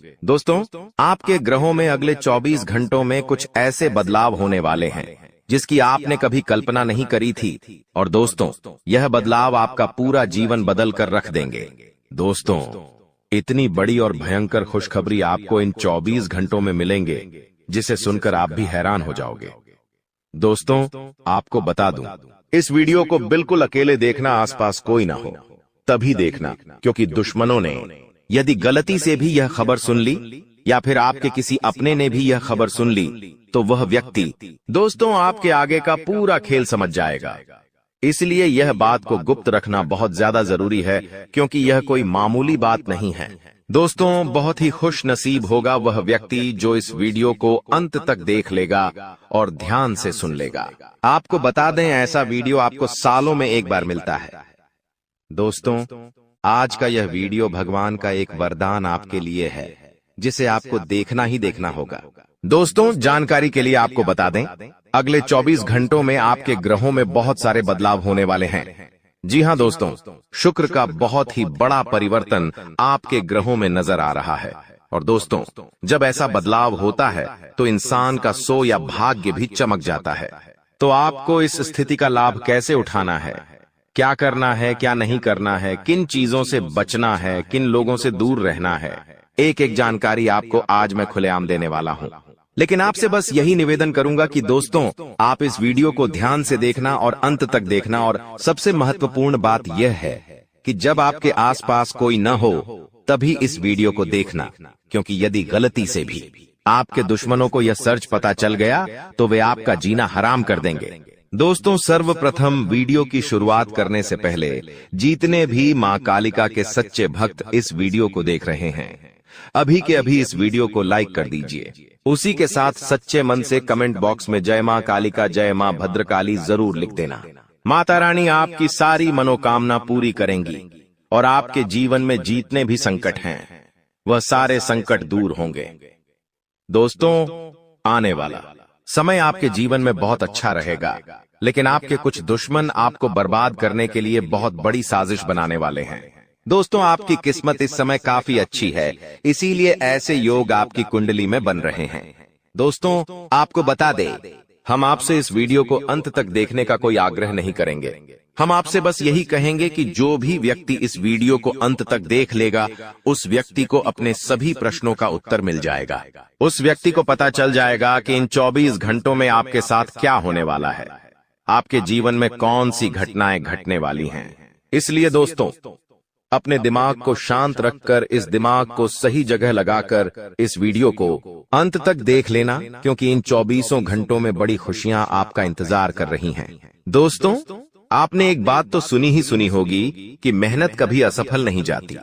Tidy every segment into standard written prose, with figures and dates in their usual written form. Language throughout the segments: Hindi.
दोस्तों, आपके ग्रहों में अगले 24 घंटों में कुछ ऐसे बदलाव होने वाले हैं जिसकी आपने कभी कल्पना नहीं करी थी। और दोस्तों, यह बदलाव आपका पूरा जीवन बदल कर रख देंगे। दोस्तों, इतनी बड़ी और भयंकर खुशखबरी आपको इन 24 घंटों में मिलेंगे जिसे सुनकर आप भी हैरान हो जाओगे। दोस्तों, आपको बता दूं, इस वीडियो को बिल्कुल अकेले देखना, आसपास कोई ना हो तभी देखना, क्योंकि दुश्मनों ने यदि गलती से भी यह खबर सुन ली या फिर आपके किसी अपने ने भी यह खबर सुन ली तो वह व्यक्ति दोस्तों आपके आगे का पूरा खेल समझ जाएगा। इसलिए यह बात को गुप्त रखना बहुत ज्यादा जरूरी है, क्योंकि यह कोई मामूली बात नहीं है। दोस्तों, बहुत ही खुश नसीब होगा वह व्यक्ति जो इस वीडियो को अंत तक देख लेगा और ध्यान से सुन लेगा। आपको बता दें, ऐसा वीडियो आपको सालों में एक बार मिलता है। दोस्तों, आज का यह वीडियो भगवान का एक वरदान आपके लिए है जिसे आपको देखना ही देखना होगा। दोस्तों, जानकारी के लिए आपको बता दें, अगले 24 घंटों में आपके ग्रहों में बहुत सारे बदलाव होने वाले हैं। जी हां दोस्तों, शुक्र का बहुत ही बड़ा परिवर्तन आपके ग्रहों में नजर आ रहा है। और दोस्तों, जब ऐसा बदलाव होता है तो इंसान का सो या भाग्य भी चमक जाता है। तो आपको इस स्थिति का लाभ कैसे उठाना है, क्या करना है, क्या नहीं करना है, किन चीजों से बचना है, किन लोगों से दूर रहना है, एक एक जानकारी आपको आज मैं खुलेआम देने वाला हूं। लेकिन आपसे बस यही निवेदन करूंगा कि दोस्तों, आप इस वीडियो को ध्यान से देखना और अंत तक देखना। और सबसे महत्वपूर्ण बात यह है कि जब आपके आसपास कोई न हो तभी इस वीडियो को देखना, क्योंकि यदि गलती से भी आपके दुश्मनों को यह सच पता चल गया तो वे आपका जीना हराम कर देंगे। दोस्तों, सर्वप्रथम वीडियो की शुरुआत करने से पहले जितने भी मां कालिका के सच्चे भक्त इस वीडियो को देख रहे हैं, अभी के अभी इस वीडियो को लाइक कर दीजिए। उसी के साथ सच्चे मन से कमेंट बॉक्स में जय मां कालिका, जय मां भद्रकाली जरूर लिख देना। माता रानी आपकी सारी मनोकामना पूरी करेंगी और आपके जीवन में जितने भी संकट हैं वह सारे संकट दूर होंगे। दोस्तों, आने वाला समय आपके जीवन में बहुत अच्छा रहेगा, लेकिन आपके कुछ दुश्मन आपको बर्बाद करने के लिए बहुत बड़ी साजिश बनाने वाले हैं। दोस्तों, आपकी किस्मत इस समय काफी अच्छी है, इसीलिए ऐसे योग आपकी कुंडली में बन रहे हैं। दोस्तों, आपको बता दें, हम आपसे इस वीडियो को अंत तक देखने का कोई आग्रह नहीं करेंगे। हम आपसे बस यही कहेंगे कि जो भी व्यक्ति इस वीडियो को अंत तक देख लेगा, उस व्यक्ति को अपने सभी प्रश्नों का उत्तर मिल जाएगा। उस व्यक्ति को पता चल जाएगा कि इन 24 घंटों में आपके साथ क्या होने वाला है, आपके जीवन में कौन सी घटनाएं घटने वाली हैं। इसलिए दोस्तों, अपने दिमाग को शांत रखकर, इस दिमाग को सही जगह लगाकर इस वीडियो को अंत तक देख लेना, क्योंकि इन 24 घंटों में बड़ी खुशियां आपका इंतजार कर रही हैं। दोस्तों, आपने एक बात तो सुनी ही सुनी होगी कि मेहनत कभी असफल नहीं जाती।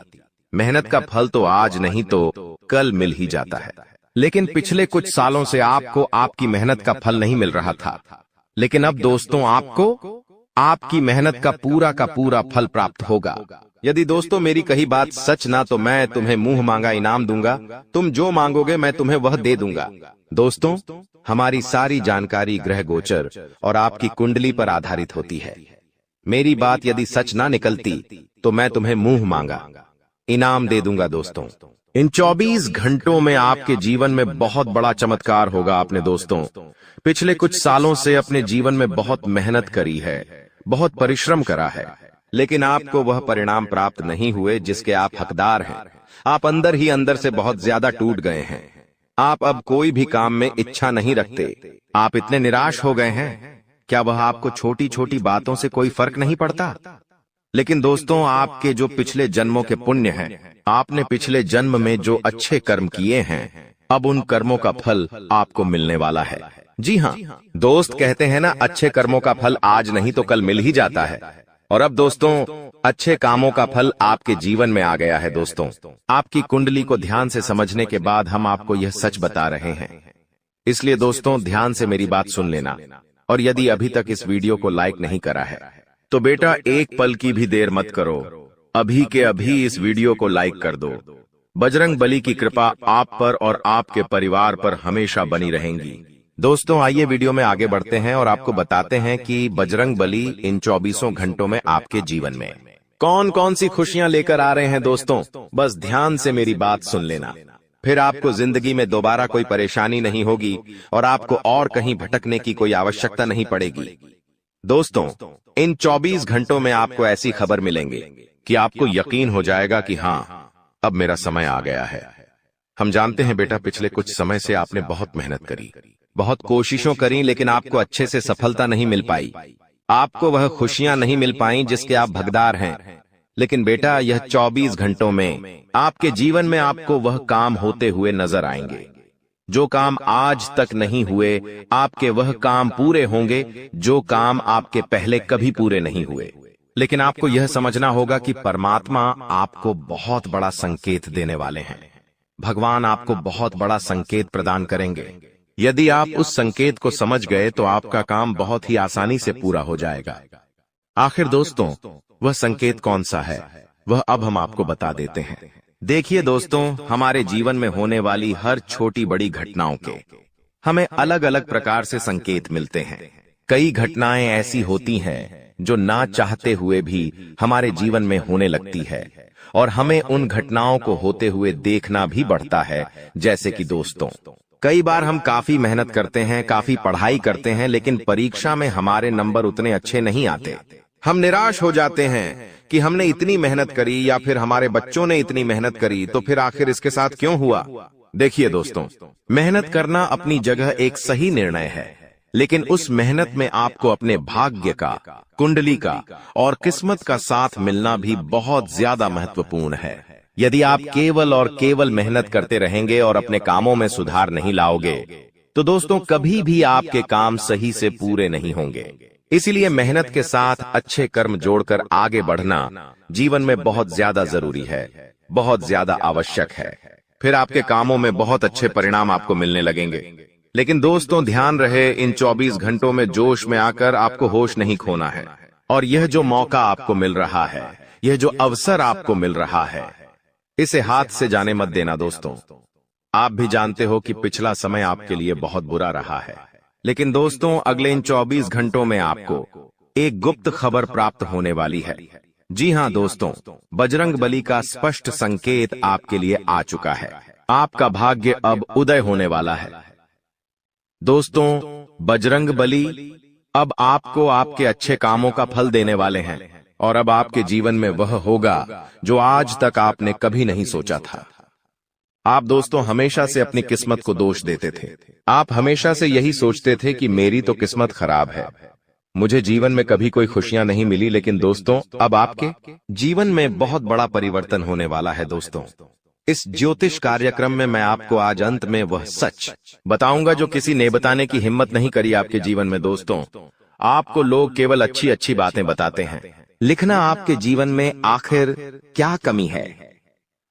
मेहनत का फल तो आज नहीं तो कल मिल ही जाता है। लेकिन पिछले कुछ सालों से आपको आपकी मेहनत का फल नहीं मिल रहा था, लेकिन अब दोस्तों आपको आपकी मेहनत का पूरा फल प्राप्त होगा। यदि दोस्तों मेरी कही बात सच ना, तो मैं तुम्हें मुंह मांगा इनाम दूंगा। तुम जो मांगोगे मैं तुम्हें वह दे दूंगा। दोस्तों, हमारी सारी जानकारी ग्रह गोचर और आपकी कुंडली पर आधारित होती है। मेरी बात यदि सच ना निकलती तो मैं तुम्हें मुंह मांगा इनाम दे दूंगा। दोस्तों, इन 24 घंटों में आपके जीवन में बहुत बड़ा चमत्कार होगा। आपने दोस्तों पिछले कुछ सालों से अपने जीवन में बहुत मेहनत करी है, बहुत परिश्रम करा है, लेकिन आपको वह परिणाम प्राप्त नहीं हुए जिसके आप हकदार हैं। आप अंदर ही अंदर से बहुत ज्यादा टूट गए हैं। आप अब कोई भी काम में इच्छा नहीं रखते। आप इतने निराश हो गए हैं। क्या वह आपको छोटी छोटी बातों से कोई फर्क नहीं पड़ता? लेकिन दोस्तों, आपके जो पिछले जन्मों के पुण्य हैं, आपने पिछले जन्म में जो अच्छे कर्म किए हैं, अब उन कर्मों का फल आपको मिलने वाला है। जी हाँ दोस्त, कहते हैं ना, अच्छे कर्मों का फल आज नहीं तो कल मिल ही जाता है। और अब दोस्तों, अच्छे कामों का फल आपके जीवन में आ गया है। दोस्तों, आपकी कुंडली को ध्यान से समझने के बाद हम आपको यह सच बता रहे हैं। इसलिए दोस्तों, ध्यान से मेरी बात सुन लेना। और यदि अभी तक इस वीडियो को लाइक नहीं करा है तो बेटा एक पल की भी देर मत करो, अभी के अभी इस वीडियो को लाइक कर दो। बजरंग बली की कृपा आप पर और आपके परिवार पर हमेशा बनी रहेंगी। दोस्तों, आइए वीडियो में आगे बढ़ते हैं और आपको बताते हैं कि बजरंग बली इन 24 घंटों में आपके जीवन में कौन कौन सी खुशियां लेकर आ रहे हैं। दोस्तों, बस ध्यान से मेरी बात सुन लेना, फिर आपको जिंदगी में दोबारा कोई परेशानी नहीं होगी और आपको और कहीं भटकने की कोई आवश्यकता नहीं पड़ेगी। दोस्तों, इन 24 घंटों में आपको ऐसी खबर मिलेंगे कि आपको यकीन हो जाएगा कि हाँ, अब मेरा समय आ गया है। हम जानते हैं बेटा, पिछले कुछ समय से आपने बहुत मेहनत करी, बहुत कोशिशों करी, लेकिन आपको अच्छे से सफलता नहीं मिल पाई। आपको वह खुशियां नहीं मिल पाई जिसके आप हकदार हैं। लेकिन बेटा, यह 24 घंटों में आपके जीवन में आपको वह काम होते हुए नजर आएंगे। जो काम आज तक नहीं हुए, आपके वह काम पूरे होंगे जो काम आपके पहले कभी पूरे नहीं हुए। लेकिन आपको यह समझना होगा कि परमात्मा आपको बहुत बड़ा संकेत देने वाले हैं। भगवान आपको बहुत बड़ा संकेत प्रदान करेंगे। यदि आप उस संकेत को समझ गए तो आपका काम बहुत ही आसानी से पूरा हो जाएगा। आखिर दोस्तों, वह संकेत कौन सा है, वह अब हम आपको बता देते हैं। देखिए दोस्तों, हमारे जीवन में होने वाली हर छोटी बड़ी घटनाओं के हमें अलग अलग प्रकार से संकेत मिलते हैं। कई घटनाएं ऐसी होती हैं जो ना चाहते हुए भी हमारे जीवन में होने लगती है और हमें उन घटनाओं को होते हुए देखना भी बढ़ता है। जैसे कि दोस्तों, कई बार हम काफी मेहनत करते हैं, काफी पढ़ाई करते हैं, लेकिन परीक्षा में हमारे नंबर उतने अच्छे नहीं आते। हम निराश हो जाते हैं कि हमने इतनी मेहनत करी या फिर हमारे बच्चों ने इतनी मेहनत करी, तो फिर आखिर इसके साथ क्यों हुआ। देखिए दोस्तों, मेहनत करना अपनी जगह एक सही निर्णय है, लेकिन उस मेहनत में आपको अपने भाग्य का, कुंडली का और किस्मत का साथ मिलना भी बहुत ज्यादा महत्वपूर्ण है। यदि आप केवल और केवल मेहनत करते रहेंगे और अपने कामों में सुधार नहीं लाओगे, तो दोस्तों कभी भी आपके काम सही से पूरे नहीं होंगे। इसीलिए मेहनत के साथ अच्छे कर्म जोड़कर आगे बढ़ना जीवन में बहुत ज्यादा जरूरी है, बहुत ज्यादा आवश्यक है। फिर आपके कामों में बहुत अच्छे परिणाम आपको मिलने लगेंगे। लेकिन दोस्तों, ध्यान रहे, इन 24 घंटों में जोश में आकर आपको होश नहीं खोना है। और यह जो मौका आपको मिल रहा है, यह जो अवसर आपको मिल रहा है, इसे हाथ से जाने मत देना। दोस्तों, आप भी जानते हो कि पिछला समय आपके लिए बहुत बुरा रहा है, लेकिन दोस्तों अगले इन 24 घंटों में आपको एक गुप्त खबर प्राप्त होने वाली है। जी हां दोस्तों, बजरंगबली का स्पष्ट संकेत आपके लिए आ चुका है। आपका भाग्य अब उदय होने वाला है। दोस्तों, बजरंगबली अब आपको आपके अच्छे कामों का फल देने वाले हैं और अब आपके जीवन में वह होगा जो आज तक आपने कभी नहीं सोचा था। आप दोस्तों हमेशा से अपनी किस्मत को दोष देते थे। आप हमेशा से यही सोचते थे कि मेरी तो किस्मत खराब है, मुझे जीवन में कभी कोई खुशियां नहीं मिली। लेकिन दोस्तों, अब आपके जीवन में बहुत बड़ा परिवर्तन होने वाला है। दोस्तों, इस ज्योतिष कार्यक्रम में मैं आपको आज अंत में वह सच बताऊंगा जो किसी ने बताने की हिम्मत नहीं करी आपके जीवन में। दोस्तों, आपको लोग केवल अच्छी अच्छी बातें बताते हैं। लिखना आपके जीवन में आखिर क्या कमी है,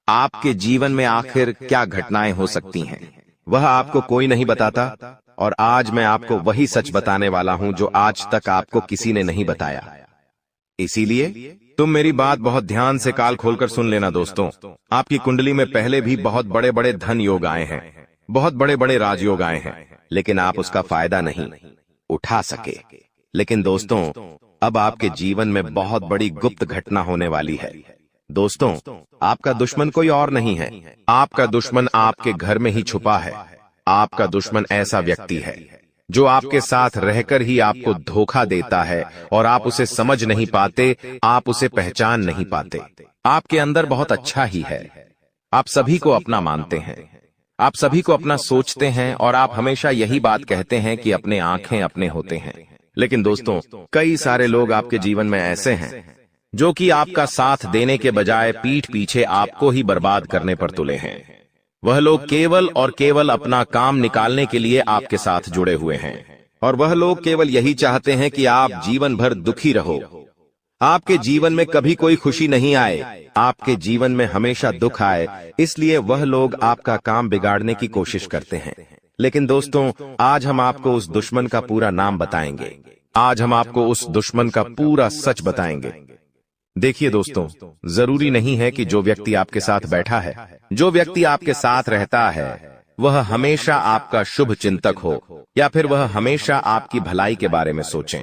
आपके जीवन में आखिर क्या घटनाएं हो सकती हैं, वह आपको कोई नहीं बताता। और आज मैं आपको वही सच बताने वाला हूं जो आज तक आपको किसी ने नहीं बताया। इसीलिए तुम मेरी बात बहुत ध्यान से कान खोलकर सुन लेना। दोस्तों, आपकी कुंडली में पहले भी बहुत बड़े बड़े धन योग आए हैं, बहुत बड़े बड़े राजयोग आए हैं, लेकिन आप उसका फायदा नहीं उठा सके। लेकिन दोस्तों, अब आपके जीवन में बहुत बड़ी गुप्त घटना होने वाली है। दोस्तों, आपका दुश्मन कोई और नहीं है, आपका दुश्मन आपके घर में ही छुपा है। आपका दुश्मन ऐसा व्यक्ति है जो आपके साथ रहकर ही आपको धोखा देता है और आप उसे समझ नहीं पाते, आप उसे पहचान नहीं पाते। आपके अंदर बहुत अच्छा ही है, आप सभी को अपना मानते हैं, आप सभी को अपना सोचते हैं और आप हमेशा यही बात कहते हैं कि अपने आंखें अपने होते हैं। लेकिन दोस्तों, कई सारे लोग आपके जीवन में ऐसे हैं जो कि आपका साथ देने के बजाय पीठ पीछे आपको ही बर्बाद करने पर तुले हैं। वह लोग केवल और केवल अपना काम निकालने के लिए आपके साथ जुड़े हुए हैं और वह लोग केवल यही चाहते हैं कि आप जीवन भर दुखी रहो, आपके जीवन में कभी कोई खुशी नहीं आए, आपके जीवन में हमेशा दुख आए। इसलिए वह लोग आपका काम बिगाड़ने की कोशिश करते हैं। लेकिन दोस्तों, आज हम आपको उस दुश्मन का पूरा नाम बताएंगे, आज हम आपको उस दुश्मन का पूरा सच बताएंगे। देखिए दोस्तों, जरूरी नहीं है कि जो व्यक्ति आपके साथ बैठा है, जो व्यक्ति आपके साथ रहता है, वह हमेशा आपका शुभ चिंतक हो या फिर वह हमेशा आपकी भलाई के बारे में सोचें।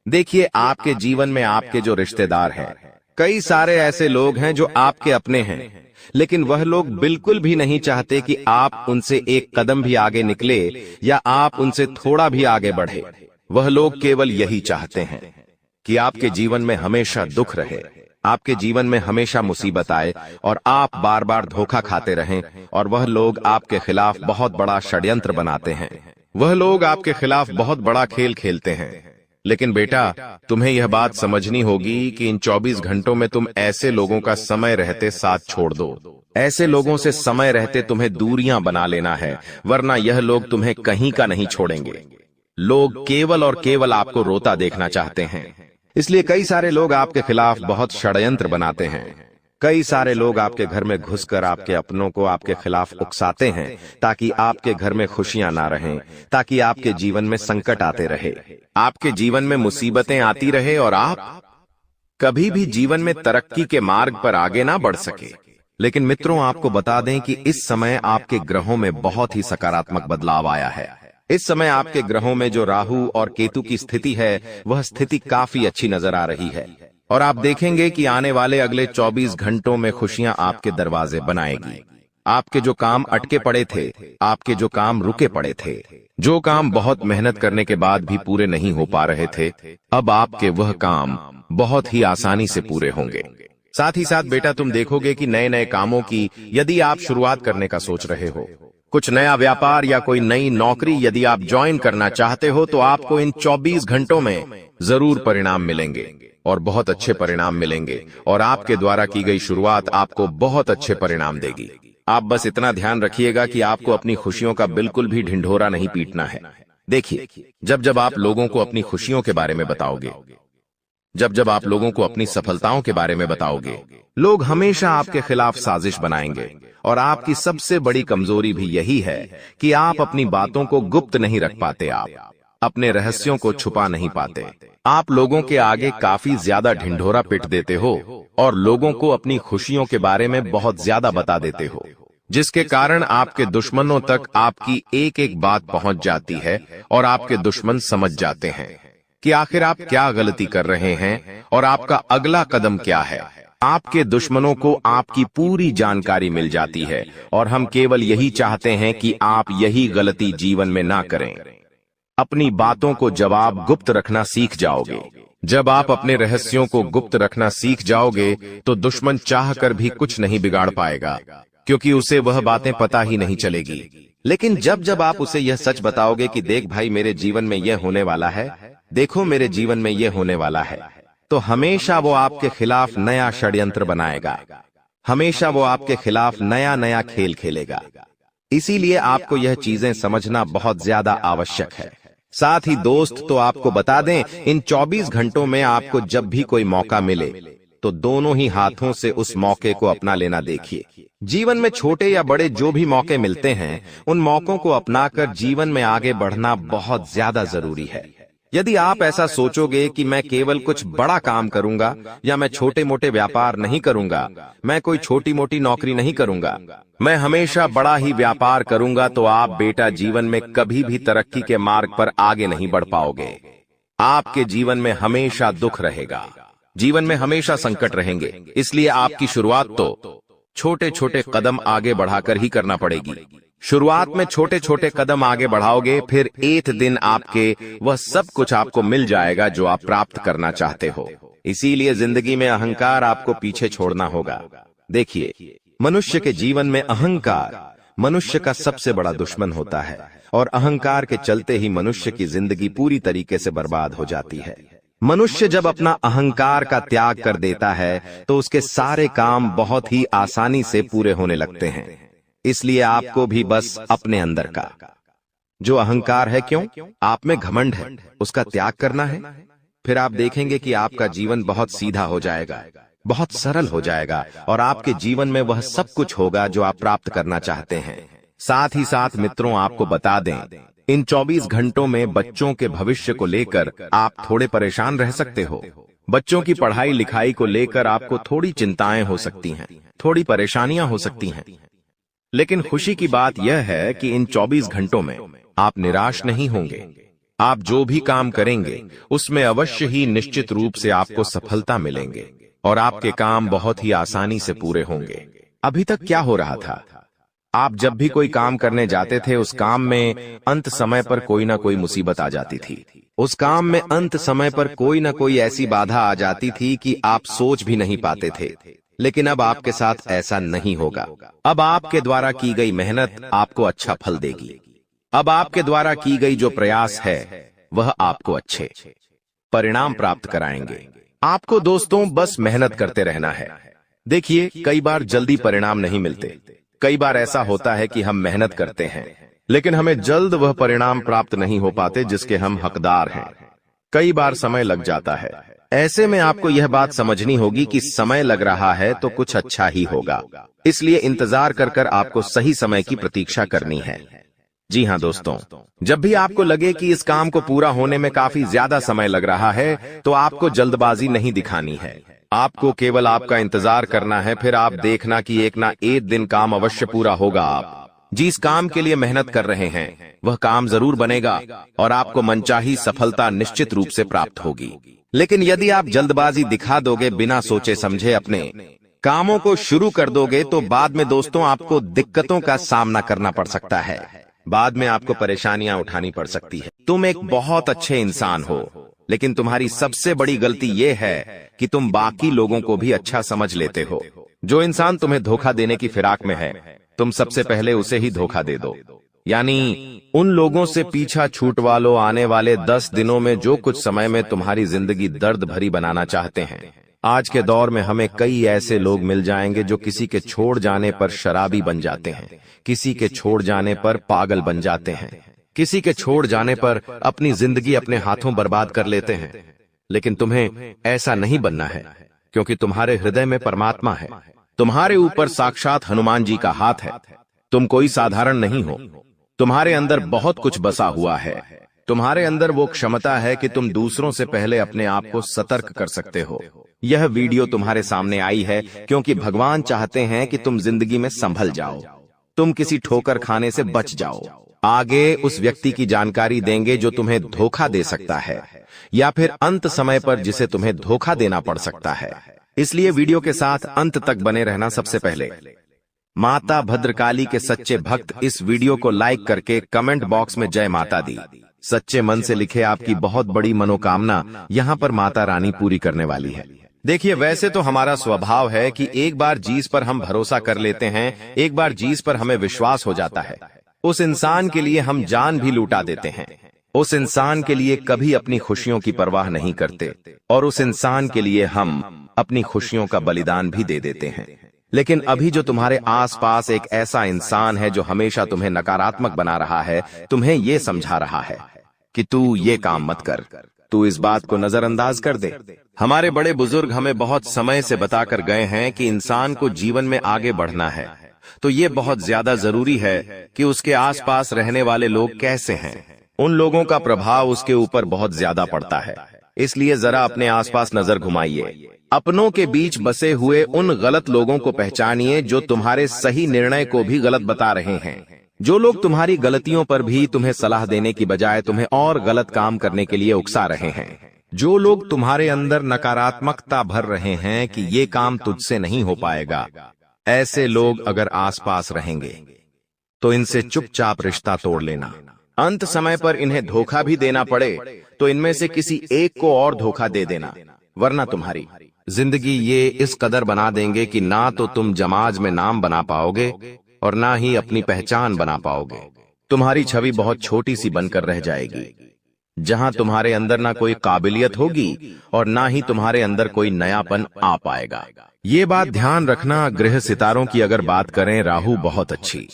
देखिए, आपके जीवन में आपके जो रिश्तेदार हैं, कई सारे ऐसे लोग हैं जो आपके अपने हैं, लेकिन वह लोग बिल्कुल भी नहीं चाहते कि आप उनसे एक कदम भी आगे निकले या आप उनसे थोड़ा भी आगे बढ़े। वह लोग केवल यही चाहते हैं कि आपके जीवन में हमेशा दुख रहे, आपके जीवन में हमेशा मुसीबत आए और आप बार बार धोखा खाते रहें। और वह लोग आपके खिलाफ बहुत बड़ा षड्यंत्र बनाते हैं। वह लोग आपके खिलाफ बहुत बड़ा खेल खेलते हैं। लेकिन बेटा, तुम्हें यह बात समझनी होगी कि इन 24 घंटों में तुम ऐसे लोगों का समय रहते साथ छोड़ दो। ऐसे लोगों से समय रहते तुम्हें दूरियां बना लेना है, वरना यह लोग तुम्हें कहीं का नहीं छोड़ेंगे। लोग केवल और केवल आपको रोता देखना चाहते हैं। इसलिए कई सारे लोग आपके खिलाफ बहुत षड्यंत्र बनाते हैं। कई सारे लोग आपके घर में घुसकर आपके अपनों को आपके खिलाफ उकसाते हैं, ताकि आपके घर में खुशियां ना रहें, ताकि आपके जीवन में संकट आते रहे, आपके जीवन में मुसीबतें आती रहे और आप कभी भी जीवन में तरक्की के मार्ग पर आगे ना बढ़ सके। लेकिन मित्रों, आपको बता दें कि इस समय आपके ग्रहों में बहुत ही सकारात्मक बदलाव आया है। इस समय आपके ग्रहों में जो राहु और केतु की स्थिति है, वह स्थिति काफी अच्छी नजर आ रही है। और आप देखेंगे कि आने वाले अगले 24 घंटों में खुशियां आपके दरवाजे बनाएगी। आपके जो काम अटके पड़े थे, आपके जो काम रुके पड़े थे, जो काम बहुत मेहनत करने के बाद भी पूरे नहीं हो पा रहे थे, अब आपके वह काम बहुत ही आसानी से पूरे होंगे। साथ ही साथ बेटा, तुम देखोगे कि नए नए कामों की यदि आप शुरुआत करने का सोच रहे हो, कुछ नया व्यापार या कोई नई नौकरी यदि आप ज्वाइन करना चाहते हो, तो आपको इन 24 घंटों में जरूर परिणाम मिलेंगे और बहुत अच्छे परिणाम मिलेंगे। और आपके द्वारा की गई शुरुआत आपको बहुत अच्छे परिणाम देगी। आप बस इतना ध्यान रखिएगा कि आपको अपनी खुशियों का बिल्कुल भी ढिंढोरा नहीं पीटना है। देखिए, जब जब आप लोगों को अपनी खुशियों के बारे में बताओगे, जब जब आप लोगों को अपनी सफलताओं के बारे में बताओगे, लोग हमेशा आपके खिलाफ साजिश बनाएंगे। और आपकी सबसे बड़ी कमजोरी भी यही है कि आप अपनी बातों को गुप्त नहीं रख पाते, आप अपने रहस्यों को छुपा नहीं पाते। आप लोगों के आगे काफी ज्यादा ढिंढोरा पिट देते हो और लोगों को अपनी खुशियों के बारे में बहुत ज्यादा बता देते हो, जिसके कारण आपके दुश्मनों तक आपकी एक एक बात पहुंच जाती है और आपके दुश्मन समझ जाते हैं कि आखिर आप क्या गलती कर रहे हैं और आपका अगला कदम क्या है। आपके दुश्मनों को आपकी पूरी जानकारी मिल जाती है और हम केवल यही चाहते हैं कि आप यही गलती जीवन में ना करें। अपनी बातों को जब आप गुप्त रखना सीख जाओगे, जब आप अपने रहस्यों को गुप्त रखना सीख जाओगे, तो दुश्मन चाहकर भी कुछ नहीं बिगाड़ पाएगा, क्योंकि उसे वह बातें पता ही नहीं चलेगी। लेकिन जब जब आप उसे यह सच बताओगे कि देख भाई, मेरे जीवन में यह होने वाला है, देखो मेरे जीवन में यह होने वाला है, तो हमेशा वो आपके खिलाफ नया षड्यंत्र बनाएगा, हमेशा वो आपके खिलाफ नया नया खेल खेलेगा। इसीलिए आपको यह चीजें समझना बहुत ज्यादा आवश्यक है। साथ ही दोस्त, तो आपको बता दें, इन 24 घंटों में आपको जब भी कोई मौका मिले, तो दोनों ही हाथों से उस मौके को अपना लेना देखिए। जीवन में छोटे या बड़े जो भी मौके मिलते हैं, उन मौकों को अपनाकर जीवन में आगे बढ़ना बहुत ज्यादा जरूरी है। यदि आप ऐसा सोचोगे कि मैं केवल कुछ बड़ा काम करूंगा या मैं छोटे मोटे व्यापार नहीं करूंगा, मैं कोई छोटी मोटी नौकरी नहीं करूंगा, मैं हमेशा बड़ा ही व्यापार करूंगा, तो आप बेटा जीवन में कभी भी तरक्की के मार्ग पर आगे नहीं बढ़ पाओगे। आपके जीवन में हमेशा दुख रहेगा, जीवन में हमेशा संकट रहेंगे। इसलिए आपकी शुरुआत तो छोटे छोटे कदम आगे बढ़ाकर ही करना पड़ेगी। शुरुआत में छोटे छोटे कदम आगे बढ़ाओगे, फिर एक दिन आपके वह सब कुछ आपको मिल जाएगा जो आप प्राप्त करना चाहते हो। इसीलिए जिंदगी में अहंकार आपको पीछे छोड़ना होगा। देखिए, मनुष्य के जीवन में अहंकार मनुष्य का सबसे बड़ा दुश्मन होता है और अहंकार के चलते ही मनुष्य की जिंदगी पूरी तरीके से बर्बाद हो जाती है। मनुष्य जब अपना अहंकार का त्याग कर देता है, तो उसके सारे काम बहुत ही आसानी से पूरे होने लगते हैं। इसलिए आपको भी बस अपने अंदर का जो अहंकार है, क्यों आप में घमंड है, उसका त्याग करना है। फिर आप देखेंगे कि आपका जीवन बहुत सीधा हो जाएगा, बहुत सरल हो जाएगा और आपके जीवन में वह सब कुछ होगा जो आप प्राप्त करना चाहते हैं। साथ ही साथ मित्रों, आपको बता दें, इन 24 घंटों में बच्चों के भविष्य को लेकर आप थोड़े परेशान रह सकते हो। बच्चों की पढ़ाई लिखाई को लेकर आपको थोड़ी चिंताएं हो सकती हैं, थोड़ी परेशानियां हो सकती हैं। लेकिन खुशी की बात यह है कि इन 24 घंटों में आप निराश नहीं होंगे। आप जो भी काम करेंगे उसमें अवश्य ही निश्चित रूप से आपको सफलता मिलेंगे और आपके काम बहुत ही आसानी से पूरे होंगे। अभी तक क्या हो रहा था? आप जब भी कोई काम करने जाते थे, उस काम में अंत समय पर कोई ना कोई मुसीबत आ जाती थी। उस काम में अंत समय पर कोई ना कोई ऐसी बाधा आ जाती थी कि आप सोच भी नहीं पाते थे। लेकिन अब आपके साथ ऐसा नहीं होगा। अब आपके द्वारा की गई मेहनत आपको अच्छा फल देगी। अब आपके द्वारा की गई जो प्रयास है वह आपको अच्छे परिणाम प्राप्त कराएंगे। आपको दोस्तों बस मेहनत करते रहना है। देखिए, कई बार जल्दी परिणाम नहीं मिलते। कई बार ऐसा होता है कि हम मेहनत करते हैं लेकिन हमें जल्द वह परिणाम प्राप्त नहीं हो पाते जिसके हम हकदार हैं। कई बार समय लग जाता है। ऐसे में आपको यह बात समझनी होगी कि समय लग रहा है तो कुछ अच्छा ही होगा। इसलिए इंतजार कर कर आपको सही समय की प्रतीक्षा करनी है। जी हाँ दोस्तों, जब भी आपको लगे कि इस काम को पूरा होने में काफी ज्यादा समय लग रहा है तो आपको जल्दबाजी नहीं दिखानी है। आपको केवल आपका इंतजार करना है। फिर आप देखना कि एक ना एक दिन काम अवश्य पूरा होगा। आप जिस काम के लिए मेहनत कर रहे हैं वह काम जरूर बनेगा और आपको मनचाही सफलता निश्चित रूप से प्राप्त होगी। लेकिन यदि आप जल्दबाजी दिखा दोगे, बिना सोचे समझे अपने कामों को शुरू कर दोगे, तो बाद में दोस्तों आपको दिक्कतों का सामना करना पड़ सकता है। बाद में आपको परेशानियां उठानी पड़ सकती है। तुम एक बहुत अच्छे इंसान हो, लेकिन तुम्हारी सबसे बड़ी गलती यह है कि तुम बाकी लोगों को भी अच्छा समझ लेते हो। जो इंसान तुम्हें धोखा देने की फिराक में है, तुम सबसे पहले उसे ही धोखा दे दो। यानी उन लोगों से पीछा छूटवा लो। आने वाले 10 दिनों में जो कुछ समय में तुम्हारी जिंदगी दर्द भरी बनाना चाहते हैं। आज के दौर में हमें कई ऐसे लोग मिल जाएंगे जो किसी के छोड़ जाने पर शराबी बन जाते हैं, किसी के छोड़ जाने पर पागल बन जाते हैं, किसी के छोड़ जाने पर अपनी जिंदगी अपने हाथों बर्बाद कर लेते हैं। लेकिन तुम्हें ऐसा नहीं बनना है, क्योंकि तुम्हारे हृदय में परमात्मा है। तुम्हारे ऊपर साक्षात हनुमान जी का हाथ है। तुम कोई साधारण नहीं हो। तुम्हारे अंदर बहुत कुछ बसा हुआ है। तुम्हारे अंदर वो क्षमता है कि तुम दूसरों से पहले अपने आप को सतर्क कर सकते हो। यह वीडियो तुम्हारे सामने आई है क्योंकि भगवान चाहते हैं कि तुम जिंदगी में संभल जाओ, तुम किसी ठोकर खाने से बच जाओ। आगे उस व्यक्ति की जानकारी देंगे जो तुम्हें धोखा दे सकता है, या फिर अंत समय पर जिसे तुम्हें धोखा देना पड़ सकता है। इसलिए वीडियो के साथ अंत तक बने रहना। सबसे पहले माता भद्रकाली के सच्चे भक्त इस वीडियो को लाइक करके कमेंट बॉक्स में जय माता दी सच्चे मन से लिखे। आपकी बहुत बड़ी मनोकामना यहाँ पर माता रानी पूरी करने वाली है। देखिए, वैसे तो हमारा स्वभाव है कि एक बार जिस पर हम भरोसा कर लेते हैं, एक बार जिस पर हमें विश्वास हो जाता है, उस इंसान के लिए हम जान भी लुटा देते हैं। उस इंसान के लिए कभी अपनी खुशियों की परवाह नहीं करते और उस इंसान के लिए हम अपनी खुशियों का बलिदान भी दे देते हैं। लेकिन अभी जो तुम्हारे आसपास एक ऐसा इंसान है जो हमेशा तुम्हें नकारात्मक बना रहा है, तुम्हें ये समझा रहा है कि तू ये काम मत कर, तू इस बात को नजरअंदाज कर दे। हमारे बड़े बुजुर्ग हमें बहुत समय से बताकर गए हैं कि इंसान को जीवन में आगे बढ़ना है तो ये बहुत ज्यादा जरूरी है कि उसके आसपास रहने वाले लोग कैसे हैं। उन लोगों का प्रभाव उसके ऊपर बहुत ज्यादा पड़ता है। इसलिए जरा अपने आसपास नजर घुमाइए। अपनों के बीच बसे हुए उन गलत लोगों को पहचानिए जो तुम्हारे सही निर्णय को भी गलत बता रहे हैं। जो लोग तुम्हारी गलतियों पर भी तुम्हें सलाह देने की बजाय तुम्हें और गलत काम करने के लिए उकसा रहे हैं। जो लोग तुम्हारे अंदर नकारात्मकता भर रहे हैं कि ये काम तुझसे नहीं हो पाएगा, ऐसे लोग अगर आसपास रहेंगे तो इनसे चुपचाप रिश्ता तोड़ लेना। अंत समय पर इन्हें धोखा भी देना पड़े तो इनमें से किसी एक को और धोखा दे देना, वरना तुम्हारी जिंदगी ये इस कदर बना देंगे कि ना तो तुम समाज में नाम बना पाओगे और ना ही अपनी पहचान बना पाओगे। तुम्हारी छवि बहुत छोटी सी बनकर रह जाएगी, जहां तुम्हारे अंदर ना कोई काबिलियत होगी और ना ही तुम्हारे अंदर कोई नयापन आ पाएगा। ये बात ध्यान रखना। ग्रह सितारों की अगर बात करें, राहु बहुत अच्छी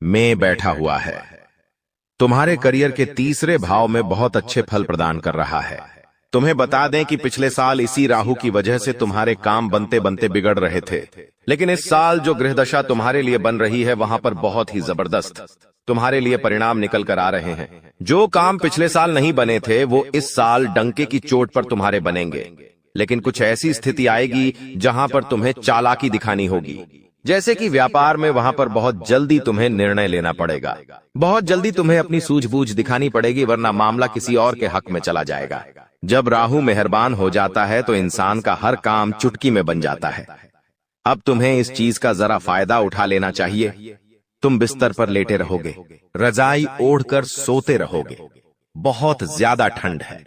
में बैठा हुआ है। तुम्हारे करियर के तीसरे भाव में बहुत अच्छे फल प्रदान कर रहा है। तुम्हें बता दें कि पिछले साल इसी राहु की वजह से तुम्हारे काम बनते बनते बिगड़ रहे थे, लेकिन इस साल जो ग्रह दशा तुम्हारे लिए बन रही है वहां पर बहुत ही जबरदस्त तुम्हारे लिए परिणाम निकल कर आ रहे हैं। जो काम पिछले साल नहीं बने थे वो इस साल डंके की चोट पर तुम्हारे बनेंगे। लेकिन कुछ ऐसी स्थिति आएगी जहां पर तुम्हें चालाकी दिखानी होगी, जैसे कि व्यापार में। वहां पर बहुत जल्दी तुम्हें निर्णय लेना पड़ेगा, बहुत जल्दी तुम्हें अपनी सूझबूझ दिखानी पड़ेगी, वरना मामला किसी और के हक में चला जाएगा। जब राहु मेहरबान हो जाता है तो इंसान का हर काम चुटकी में बन जाता है। अब तुम्हें इस चीज का जरा फायदा उठा लेना चाहिए। तुम बिस्तर पर लेटे रहोगे, रजाई ओढ़कर सोते रहोगे। बहुत ज्यादा ठंड है,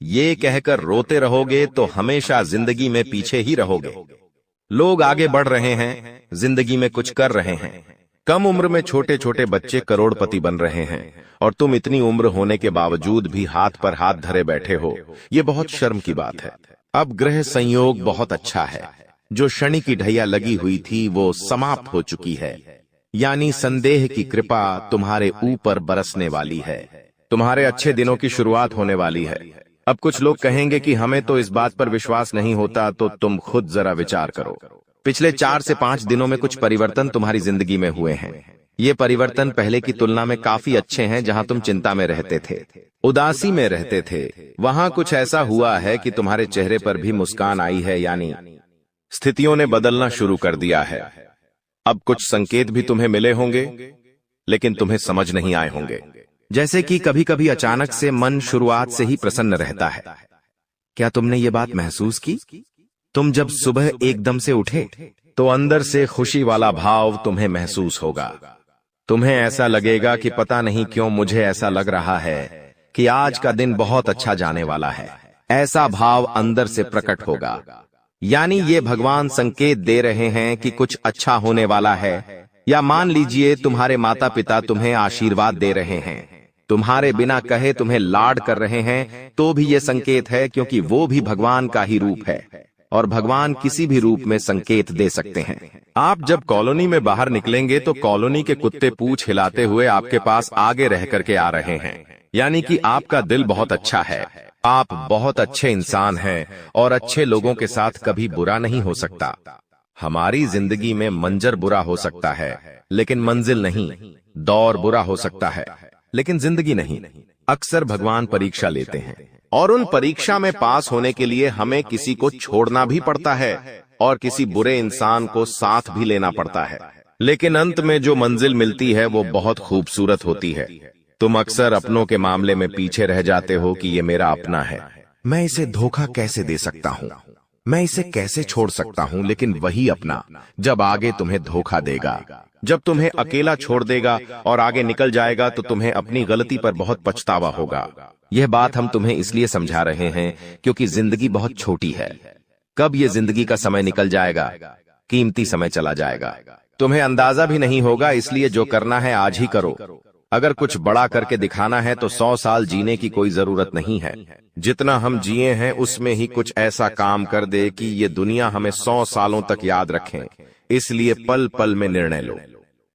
ये कहकर रोते रहोगे तो हमेशा जिंदगी में पीछे ही रहोगे। लोग आगे बढ़ रहे हैं, जिंदगी में कुछ कर रहे हैं। कम उम्र में छोटे छोटे बच्चे करोड़पति बन रहे हैं और तुम इतनी उम्र होने के बावजूद भी हाथ पर हाथ धरे बैठे हो। ये बहुत शर्म की बात है। अब ग्रह संयोग बहुत अच्छा है। जो शनि की ढैया लगी हुई थी वो समाप्त हो चुकी है, यानी संदेह की कृपा तुम्हारे ऊपर बरसने वाली है। तुम्हारे अच्छे दिनों की शुरुआत होने वाली है। अब कुछ लोग कहेंगे कि हमें तो इस बात पर विश्वास नहीं होता, तो तुम खुद जरा विचार करो। पिछले 4 से 5 दिनों में कुछ परिवर्तन तुम्हारी जिंदगी में हुए हैं। ये परिवर्तन पहले की तुलना में काफी अच्छे हैं। जहां तुम चिंता में रहते थे, उदासी में रहते थे, वहां कुछ ऐसा हुआ है कि तुम्हारे चेहरे पर भी मुस्कान आई है, यानी स्थितियों ने बदलना शुरू कर दिया है। अब कुछ संकेत भी तुम्हें मिले होंगे, लेकिन तुम्हें समझ नहीं आए होंगे। जैसे कि कभी कभी अचानक से मन शुरुआत से ही प्रसन्न रहता है। क्या तुमने ये बात महसूस की? तुम जब सुबह एकदम से उठे तो अंदर से खुशी वाला भाव तुम्हें महसूस होगा। तुम्हें ऐसा लगेगा कि पता नहीं क्यों मुझे ऐसा लग रहा है कि आज का दिन बहुत अच्छा जाने वाला है। ऐसा भाव अंदर से प्रकट होगा, यानी ये भगवान संकेत दे रहे हैं कि कुछ अच्छा होने वाला है। या मान लीजिए तुम्हारे माता पिता तुम्हें आशीर्वाद दे रहे हैं, तुम्हारे बिना कहे तुम्हें लाड कर रहे हैं, तो भी ये संकेत है, क्योंकि वो भी भगवान का ही रूप है और भगवान किसी भी रूप में संकेत दे सकते हैं। आप जब कॉलोनी में बाहर निकलेंगे तो कॉलोनी के कुत्ते पूंछ हिलाते हुए आपके पास आगे रह करके आ रहे हैं, यानी कि आपका दिल बहुत अच्छा है। आप बहुत अच्छे इंसान हैं और अच्छे लोगों के साथ कभी बुरा नहीं हो सकता। हमारी जिंदगी में मंजर बुरा हो सकता है लेकिन मंजिल नहीं, दौर बुरा हो सकता है लेकिन जिंदगी नहीं। अक्सर भगवान परीक्षा लेते हैं और उन परीक्षा में पास होने के लिए हमें किसी को छोड़ना भी पड़ता है और किसी बुरे इंसान को साथ भी लेना पड़ता है, लेकिन अंत में जो मंजिल मिलती है वो बहुत खूबसूरत होती है। तुम अक्सर अपनों के मामले में पीछे रह जाते हो कि ये मेरा अपना है, मैं इसे धोखा कैसे दे सकता हूँ, मैं इसे कैसे छोड़ सकता हूँ। लेकिन वही अपना जब आगे तुम्हें धोखा देगा, जब तुम्हें अकेला छोड़ देगा और आगे निकल जाएगा, तो तुम्हें अपनी गलती पर बहुत पछतावा होगा। यह बात हम तुम्हें इसलिए समझा रहे हैं क्योंकि जिंदगी बहुत छोटी है। कब ये जिंदगी का समय निकल जाएगा, कीमती समय चला जाएगा, तुम्हें अंदाजा भी नहीं होगा। इसलिए जो करना है आज ही करो। अगर कुछ बड़ा करके दिखाना है तो 100 साल जीने की कोई जरूरत नहीं है। जितना हम जिए हैं उसमें ही कुछ ऐसा काम कर दे कि ये दुनिया हमें 100 सालों तक याद रखें। इसलिए पल पल में निर्णय लो।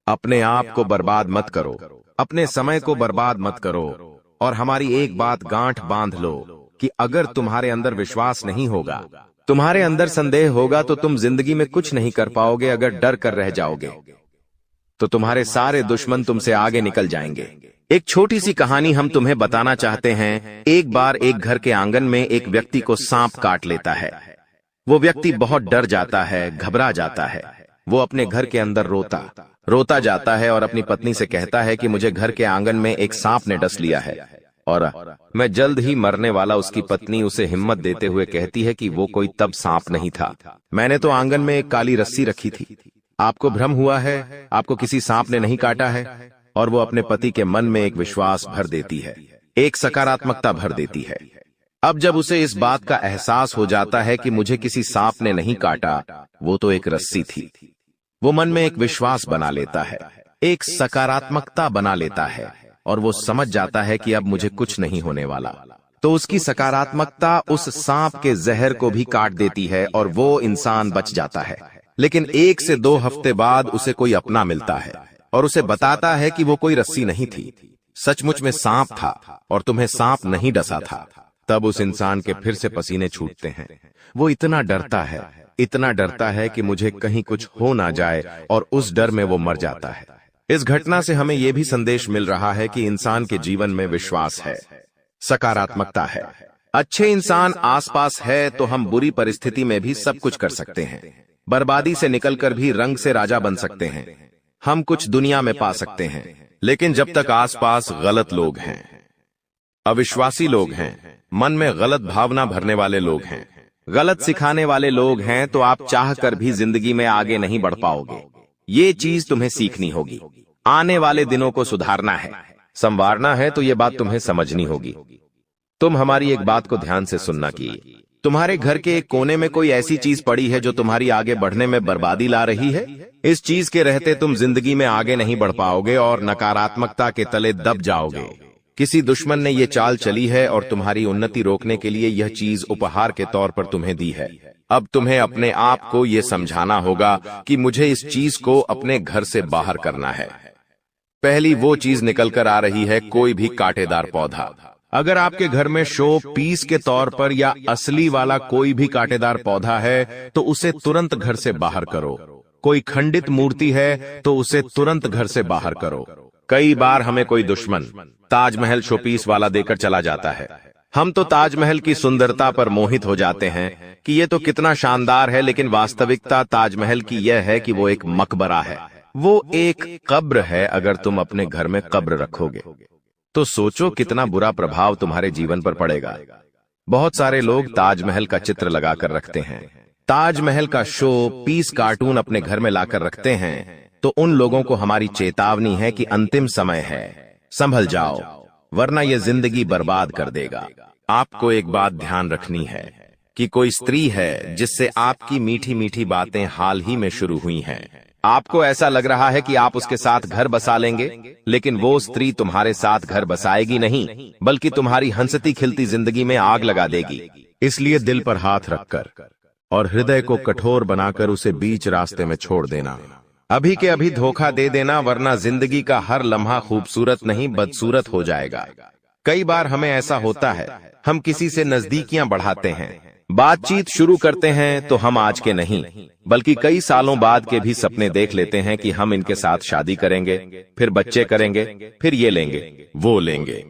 अपने आप को बर्बाद मत करो, अपने समय को बर्बाद मत करो। और हमारी एक बात गांठ बांध लो कि अगर तुम्हारे अंदर विश्वास नहीं होगा, तुम्हारे अंदर संदेह होगा, तो तुम जिंदगी में कुछ नहीं कर पाओगे। अगर डर कर रह जाओगे तो तुम्हारे सारे दुश्मन तुमसे आगे निकल जाएंगे। एक छोटी सी कहानी हम तुम्हें बताना चाहते हैं। एक बार एक घर के आंगन में एक व्यक्ति को सांप काट लेता है। वो व्यक्ति बहुत डर जाता है, घबरा जाता है। वो अपने घर के अंदर रोता जाता है और अपनी पत्नी से कहता है कि मुझे घर के आंगन में एक सांप ने डस लिया है और मैं जल्द ही मरने वाला। उसकी पत्नी उसे हिम्मत देते हुए कहती है कि वो कोई तब सांप नहीं था, मैंने तो आंगन में एक काली रस्सी रखी थी। आपको भ्रम हुआ है, आपको किसी सांप ने नहीं काटा है। और वो अपने पति के मन में एक विश्वास भर देती है, एक सकारात्मकता भर देती है। अब जब उसे इस बात का एहसास हो जाता है कि मुझे किसी सांप ने नहीं काटा, वो तो एक रस्सी थी, वो मन में एक विश्वास बना लेता है, एक सकारात्मकता बना लेता है और वो समझ जाता है कि अब मुझे कुछ नहीं होने वाला। तो उसकी सकारात्मकता उस सांप के जहर को भी काट देती है और वो इंसान बच जाता है। लेकिन 1 से 2 हफ्ते बाद उसे कोई अपना मिलता है और उसे बताता है कि वो कोई रस्सी नहीं थी, सचमुच में सांप था और तुम्हें सांप नहीं डसा था। तब उस इंसान के फिर से पसीने छूटते हैं। वो इतना डरता है कि मुझे कहीं कुछ हो ना जाए और उस डर में वो मर जाता है। इस घटना से हमें यह भी संदेश मिल रहा है कि इंसान के जीवन में विश्वास है, सकारात्मकता है, अच्छे इंसान आसपास है तो हम बुरी परिस्थिति में भी सब कुछ कर सकते हैं। बर्बादी से निकलकर भी रंग से राजा बन सकते हैं। हम कुछ दुनिया में पा सकते हैं, लेकिन जब तक आसपास गलत लोग हैं, अविश्वासी लोग हैं, मन में गलत भावना भरने वाले लोग हैं, गलत सिखाने वाले लोग हैं तो आप चाह कर भी जिंदगी में आगे नहीं बढ़ पाओगे। ये चीज तुम्हें सीखनी होगी। आने वाले दिनों को सुधारना है, संवारना है, तो ये बात तुम्हें समझनी होगी। तुम हमारी एक बात को ध्यान से सुनना कि तुम्हारे घर के एक कोने में कोई ऐसी चीज पड़ी है जो तुम्हारी आगे बढ़ने में बर्बादी ला रही है। इस चीज के रहते तुम जिंदगी में आगे नहीं बढ़ पाओगे और नकारात्मकता के तले दब जाओगे। किसी दुश्मन ने ये चाल चली है और तुम्हारी उन्नति रोकने के लिए यह चीज उपहार के तौर पर तुम्हें दी है। अब तुम्हें अपने आप को ये समझाना होगा कि मुझे इस चीज को अपने घर से बाहर करना है। पहली वो चीज निकल कर आ रही है, कोई भी कांटेदार पौधा। अगर आपके घर में शो पीस के तौर पर या असली वाला कोई भी कांटेदार पौधा है तो उसे तुरंत घर से बाहर करो। कोई खंडित मूर्ति है तो उसे तुरंत घर से बाहर करो। कई बार हमें कोई दुश्मन ताजमहल शोपीस वाला देकर चला जाता है। हम तो ताजमहल की सुंदरता पर मोहित हो जाते हैं कि ये तो कितना शानदार है, लेकिन वास्तविकता ताजमहल की यह है कि वो एक मकबरा है, वो एक कब्र है। अगर तुम अपने घर में कब्र रखोगे तो सोचो कितना बुरा प्रभाव तुम्हारे जीवन पर पड़ेगा। बहुत सारे लोग ताजमहल का चित्र लगाकर रखते हैं, ताजमहल का शो पीस कार्टून अपने घर में लाकर रखते हैं। तो उन लोगों को हमारी चेतावनी है कि अंतिम समय है, संभल जाओ, वरना यह जिंदगी बर्बाद कर देगा। आपको एक बात ध्यान रखनी है कि कोई स्त्री है जिससे आपकी मीठी मीठी बातें हाल ही में शुरू हुई हैं। आपको ऐसा लग रहा है कि आप उसके साथ घर बसा लेंगे, लेकिन वो स्त्री तुम्हारे साथ घर बसाएगी नहीं, बल्कि तुम्हारी हंसती खिलती जिंदगी में आग लगा देगी। इसलिए दिल पर हाथ रखकर और हृदय को कठोर बनाकर उसे बीच रास्ते में छोड़ देना। अभी के अभी धोखा दे देना, वरना जिंदगी का हर लम्हा खूबसूरत नहीं बदसूरत हो जाएगा। कई बार हमें ऐसा होता है, हम किसी से नजदीकियां बढ़ाते हैं, बातचीत शुरू करते हैं तो हम आज के नहीं बल्कि कई सालों बाद के भी सपने देख लेते हैं कि हम इनके साथ शादी करेंगे, फिर बच्चे करेंगे, फिर ये लेंगे वो लेंगे।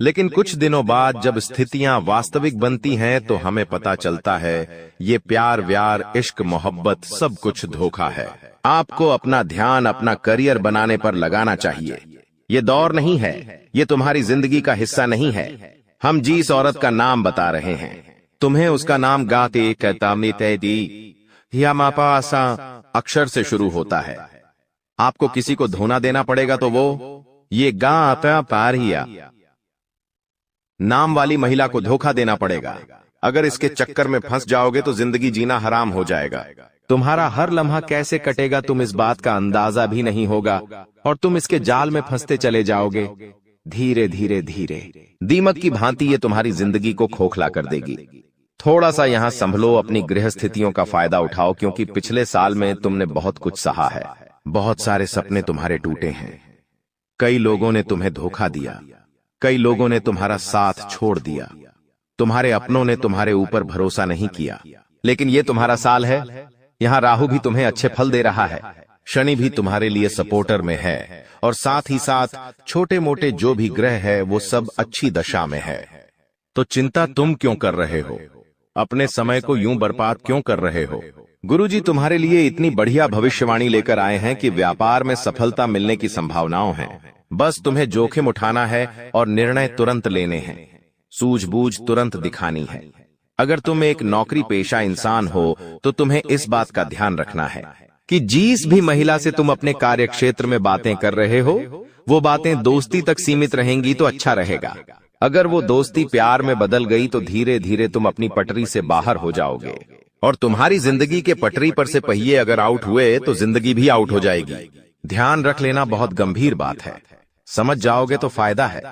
लेकिन कुछ दिनों बाद जब स्थितियां वास्तविक बनती हैं तो हमें पता चलता है ये प्यार व्यार इश्क मोहब्बत सब कुछ धोखा है। आपको अपना ध्यान अपना करियर बनाने पर लगाना चाहिए। ये दौर नहीं है, ये तुम्हारी जिंदगी का हिस्सा नहीं है। हम जिस औरत का नाम बता रहे हैं, तुम्हें उसका नाम गाते कहतामी तैदी या मापासा अक्षर से शुरू होता है। आपको किसी को धोना देना पड़ेगा तो वो ये गा आता पारिया नाम वाली महिला को धोखा देना पड़ेगा। अगर इसके चक्कर में फंस जाओगे तो जिंदगी जीना हराम हो जाएगा। तुम्हारा हर लम्हा कैसे कटेगा तुम इस बात का अंदाजा भी नहीं होगा और तुम इसके जाल में फंसते चले जाओगे। धीरे धीरे धीरे दीमक की भांति ये तुम्हारी जिंदगी को खोखला कर देगी। थोड़ा सा यहाँ संभलो, अपनी गृह स्थितियों का फायदा उठाओ, क्योंकि पिछले साल में तुमने बहुत कुछ सहा है। बहुत सारे सपने तुम्हारे टूटे हैं। कई लोगों ने तुम्हें धोखा दिया, कई लोगों ने तुम्हारा साथ छोड़ दिया, तुम्हारे अपनों ने तुम्हारे ऊपर भरोसा नहीं किया। लेकिन ये तुम्हारा साल है। यहाँ राहु भी तुम्हें अच्छे फल दे रहा है, शनि भी तुम्हारे लिए सपोर्टर में है और साथ ही साथ छोटे मोटे जो भी ग्रह है वो सब अच्छी दशा में है। तो चिंता तुम क्यों कर रहे हो? अपने समय को यूं बर्बाद क्यों कर रहे हो? गुरुजी तुम्हारे लिए इतनी बढ़िया भविष्यवाणी लेकर आए हैं कि व्यापार में सफलता मिलने की संभावनाओं हैं। बस तुम्हें जोखिम उठाना है और निर्णय तुरंत लेने हैं, सूझबूझ तुरंत दिखानी है। अगर तुम एक नौकरी पेशा इंसान हो तो तुम्हें इस बात का ध्यान रखना है कि जिस भी महिला से तुम अपने कार्य क्षेत्र में बातें कर रहे हो वो बातें दोस्ती तक सीमित रहेंगी तो अच्छा रहेगा। अगर वो दोस्ती प्यार में बदल गई तो धीरे धीरे तुम अपनी पटरी से बाहर हो जाओगे और तुम्हारी जिंदगी के पटरी पर से पहिए अगर आउट हुए तो जिंदगी भी आउट हो जाएगी। ध्यान रख लेना बहुत गंभीर बात है। समझ जाओगे तो फायदा है,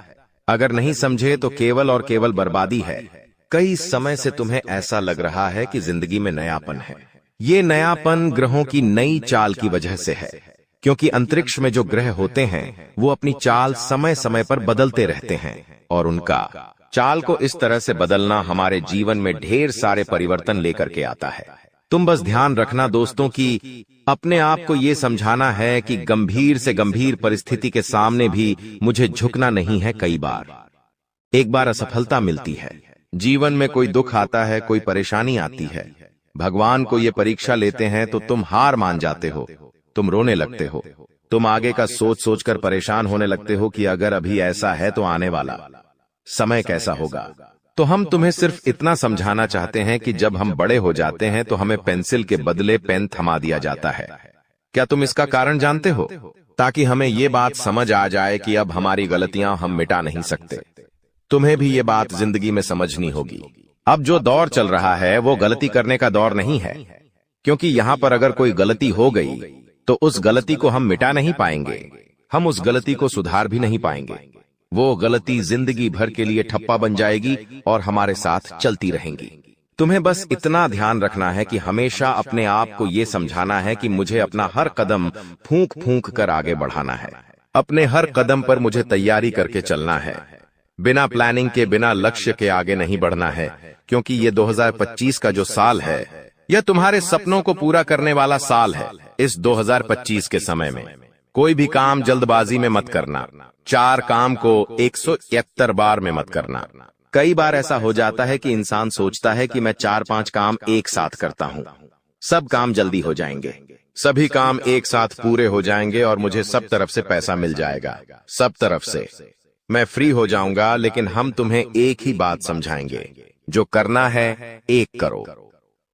अगर नहीं समझे तो केवल और केवल बर्बादी है। कई समय से तुम्हें ऐसा लग रहा है कि जिंदगी में नयापन है। ये नयापन ग्रहों की नई चाल की वजह से है, क्योंकि अंतरिक्ष में जो ग्रह होते हैं वो अपनी चाल समय समय पर बदलते रहते हैं और उनका चाल को इस तरह से बदलना हमारे जीवन में ढेर सारे परिवर्तन लेकर के आता है। तुम बस ध्यान रखना दोस्तों कि अपने आप को ये समझाना है कि गंभीर से गंभीर परिस्थिति के सामने भी मुझे झुकना नहीं है। कई बार एक बार असफलता मिलती है, जीवन में कोई दुख आता है, कोई परेशानी आती है, भगवान को ये परीक्षा लेते हैं तो तुम हार मान जाते हो, तुम रोने लगते हो, तुम आगे का सोच सोचकर परेशान होने लगते हो कि अगर अभी ऐसा है तो आने वाला समय कैसा होगा। तो हम तुम्हें सिर्फ इतना समझाना चाहते हैं कि जब हम बड़े हो जाते हैं तो हमें पेंसिल के बदले पेन थमा दिया जाता है। क्या तुम इसका कारण जानते हो? ताकि हमें ये बात समझ आ जाए कि अब हमारी गलतियां हम मिटा नहीं सकते। तुम्हें भी ये बात जिंदगी में समझनी होगी। अब जो दौर चल रहा है वो गलती करने का दौर नहीं है, क्योंकि यहाँ पर अगर कोई गलती हो गई तो उस गलती को हम मिटा नहीं पाएंगे, हम उस गलती को सुधार भी नहीं पाएंगे। वो गलती जिंदगी भर के लिए ठप्पा बन जाएगी और हमारे साथ चलती रहेंगी। तुम्हें बस इतना ध्यान रखना है कि हमेशा अपने आप को ये समझाना है कि मुझे अपना हर कदम फूंक फूंक कर आगे बढ़ाना है। अपने हर कदम पर मुझे तैयारी करके चलना है। बिना प्लानिंग के, बिना लक्ष्य के आगे नहीं बढ़ना है, क्योंकि ये 2025 का जो साल है यह तुम्हारे सपनों को पूरा करने वाला साल है। इस 2025 के समय में कोई भी काम जल्दबाजी में मत करना। 4 काम को 171 बार में मत करना। कई बार ऐसा हो जाता है कि इंसान सोचता है कि मैं 4-5 काम एक साथ करता हूँ, सब काम जल्दी हो जाएंगे, सभी काम एक साथ पूरे हो जाएंगे और मुझे सब तरफ से पैसा मिल जाएगा, सब तरफ से मैं फ्री हो जाऊंगा। लेकिन हम तुम्हें एक ही बात समझाएंगे, जो करना है एक करो।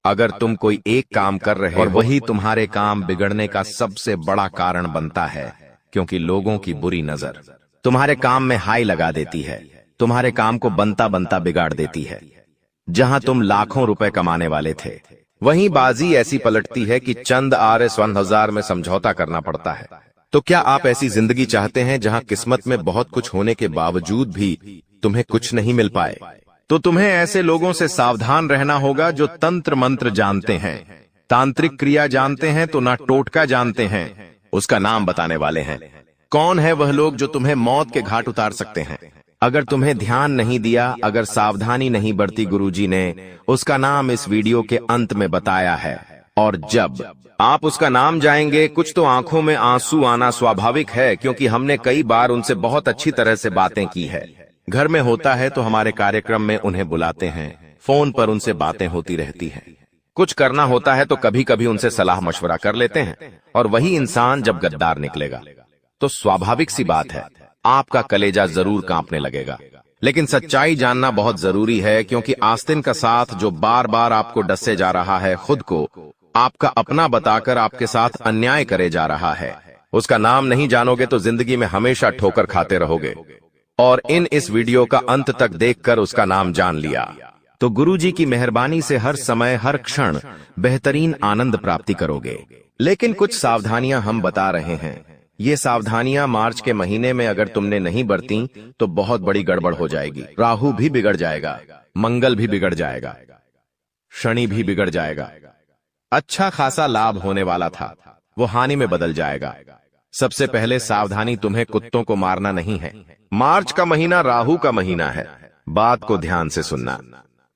अगर तुम कोई एक काम कर रहे हो और वही तुम्हारे काम बिगड़ने का सबसे बड़ा कारण बनता है, क्योंकि लोगों की बुरी नजर तुम्हारे काम में हाई लगा देती है, तुम्हारे काम को बनता बनता बिगाड़ देती है। जहां तुम लाखों रुपए कमाने वाले थे, वहीं बाजी ऐसी पलटती है कि चंद RS1000 में समझौता करना पड़ता है। तो क्या आप ऐसी जिंदगी चाहते हैं जहां किस्मत में बहुत कुछ होने के बावजूद भी तुम्हें कुछ नहीं मिल पाए? तो तुम्हें ऐसे लोगों से सावधान रहना होगा जो तंत्र मंत्र जानते हैं, तांत्रिक क्रिया जानते हैं तो ना टोटका जानते हैं, उसका नाम बताने वाले हैं। कौन है वह लोग जो तुम्हें मौत के घाट उतार सकते हैं? अगर तुम्हें ध्यान नहीं दिया, अगर सावधानी नहीं बरती गुरुजी ने, उसका नाम इस वीडियो के अंत में बताया है। और जब आप उसका नाम जाएंगे, कुछ तो आंखों में आंसू आना स्वाभाविक है, क्योंकि हमने कई बार उनसे बहुत अच्छी तरह से बातें की है। घर में होता है तो हमारे कार्यक्रम में उन्हें बुलाते हैं, फोन पर उनसे बातें होती रहती हैं। कुछ करना होता है तो कभी कभी उनसे सलाह मशवरा कर लेते हैं, और वही इंसान जब गद्दार निकलेगा तो स्वाभाविक सी बात है आपका कलेजा जरूर कांपने लगेगा। लेकिन सच्चाई जानना बहुत जरूरी है, क्योंकि आस्तीन का साथ जो बार बार आपको डसे जा रहा है, खुद को आपका अपना बताकर आपके साथ अन्याय करे जा रहा है, उसका नाम नहीं जानोगे तो जिंदगी में हमेशा ठोकर खाते रहोगे। और इस वीडियो का अंत तक देखकर उसका नाम जान लिया तो गुरुजी की मेहरबानी से हर समय हर क्षण बेहतरीन आनंद प्राप्ति करोगे। लेकिन कुछ सावधानियां हम बता रहे हैं। ये सावधानियां मार्च के महीने में अगर तुमने नहीं बरती तो बहुत बड़ी गड़बड़ हो जाएगी। राहु भी बिगड़ जाएगा, मंगल भी बिगड़ जाएगा, शनि भी बिगड़ जाएगा। अच्छा खासा लाभ होने वाला था वो हानि में बदल जाएगा। सबसे पहले सावधानी, तुम्हें कुत्तों को मारना नहीं है। मार्च का महीना राहु का महीना है, बात को ध्यान से सुनना।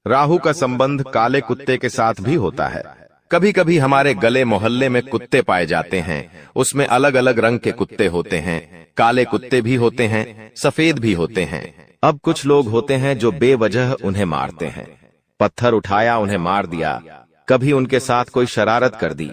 राहु का संबंध काले कुत्ते के साथ भी होता है। कभी कभी हमारे गले मोहल्ले में कुत्ते पाए जाते हैं, उसमें अलग अलग रंग के कुत्ते होते हैं, काले कुत्ते भी होते हैं, सफेद भी होते हैं। अब कुछ लोग होते हैं जो बेवजह उन्हें मारते हैं, पत्थर उठाया उन्हें मार दिया, कभी उनके साथ कोई शरारत कर दी,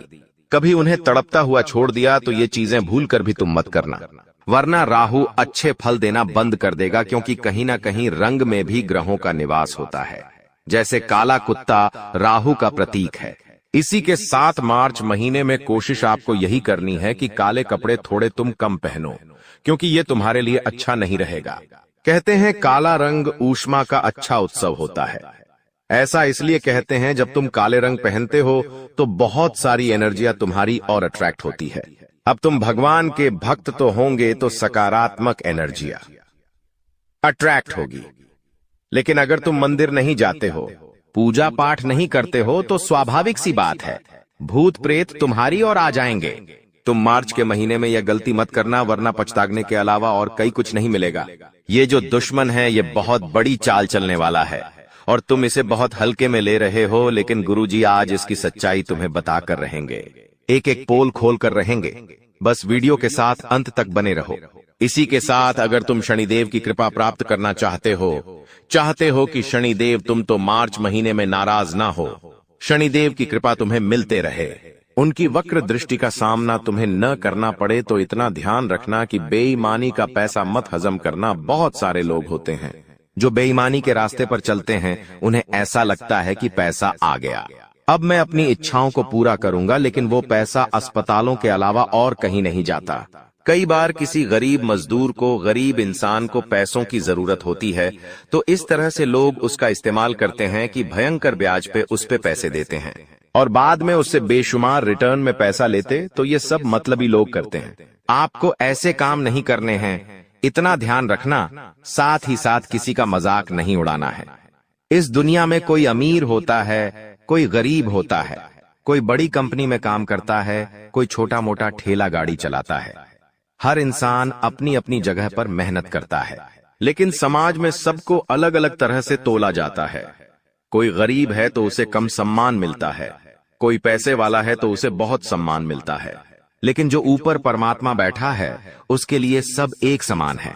कभी उन्हें तड़पता हुआ छोड़ दिया। तो ये चीजें भूल कर भी तुम मत करना, वरना राहु अच्छे फल देना बंद कर देगा, क्योंकि कहीं ना कहीं रंग में भी ग्रहों का निवास होता है। जैसे काला कुत्ता राहु का प्रतीक है। इसी के साथ मार्च महीने में कोशिश आपको यही करनी है कि काले कपड़े थोड़े तुम कम पहनो, क्योंकि ये तुम्हारे लिए अच्छा नहीं रहेगा। कहते हैं काला रंग ऊष्मा का अच्छा उत्सव होता है। ऐसा इसलिए कहते हैं, जब तुम काले रंग पहनते हो तो बहुत सारी एनर्जियां तुम्हारी और अट्रैक्ट होती है। अब तुम भगवान के भक्त तो होंगे तो सकारात्मक एनर्जियां अट्रैक्ट होगी। लेकिन अगर तुम मंदिर नहीं जाते हो, पूजा पाठ नहीं करते हो, तो स्वाभाविक सी बात है भूत प्रेत तुम्हारी ओर आ जाएंगे। तुम मार्च के महीने में यह गलती मत करना, वरना पछताने के अलावा और कई कुछ नहीं मिलेगा। ये जो दुश्मन है ये बहुत बड़ी चाल चलने वाला है और तुम इसे बहुत हल्के में ले रहे हो। लेकिन गुरुजी आज इसकी सच्चाई तुम्हें बताकर रहेंगे, एक एक पोल खोल कर रहेंगे। बस वीडियो के साथ अंत तक बने रहो। इसी के साथ अगर तुम शनिदेव की कृपा प्राप्त करना चाहते हो कि शनिदेव तुम तो मार्च महीने में नाराज ना हो, शनिदेव की कृपा तुम्हें मिलते रहे, उनकी वक्र दृष्टि का सामना तुम्हें न करना पड़े, तो इतना ध्यान रखना कि बेईमानी का पैसा मत हजम करना। बहुत सारे लोग होते हैं जो बेईमानी के रास्ते पर चलते हैं उन्हें ऐसा लगता है कि पैसा आ गया, अब मैं अपनी इच्छाओं को पूरा करूंगा, लेकिन वो पैसा अस्पतालों के अलावा और कहीं नहीं जाता। कई बार किसी गरीब मजदूर को, गरीब इंसान को पैसों की जरूरत होती है, तो इस तरह से लोग उसका इस्तेमाल करते हैं कि भयंकर ब्याज पे उस पे पैसे देते हैं और बाद में उससे बेशुमार रिटर्न में पैसा लेते। तो ये सब मतलबी लोग करते हैं। आपको ऐसे काम नहीं करने हैं, इतना ध्यान रखना। साथ ही साथ किसी का मजाक नहीं उड़ाना है। इस दुनिया में कोई अमीर होता है, कोई गरीब होता है, कोई बड़ी कंपनी में काम करता है, कोई छोटा मोटा ठेला गाड़ी चलाता है। हर इंसान अपनी अपनी जगह पर मेहनत करता है, लेकिन समाज में सबको अलग अलग तरह से तोला जाता है। कोई गरीब है तो उसे कम सम्मान मिलता है, कोई पैसे वाला है तो उसे बहुत सम्मान मिलता है, लेकिन जो ऊपर परमात्मा बैठा है उसके लिए सब एक समान है।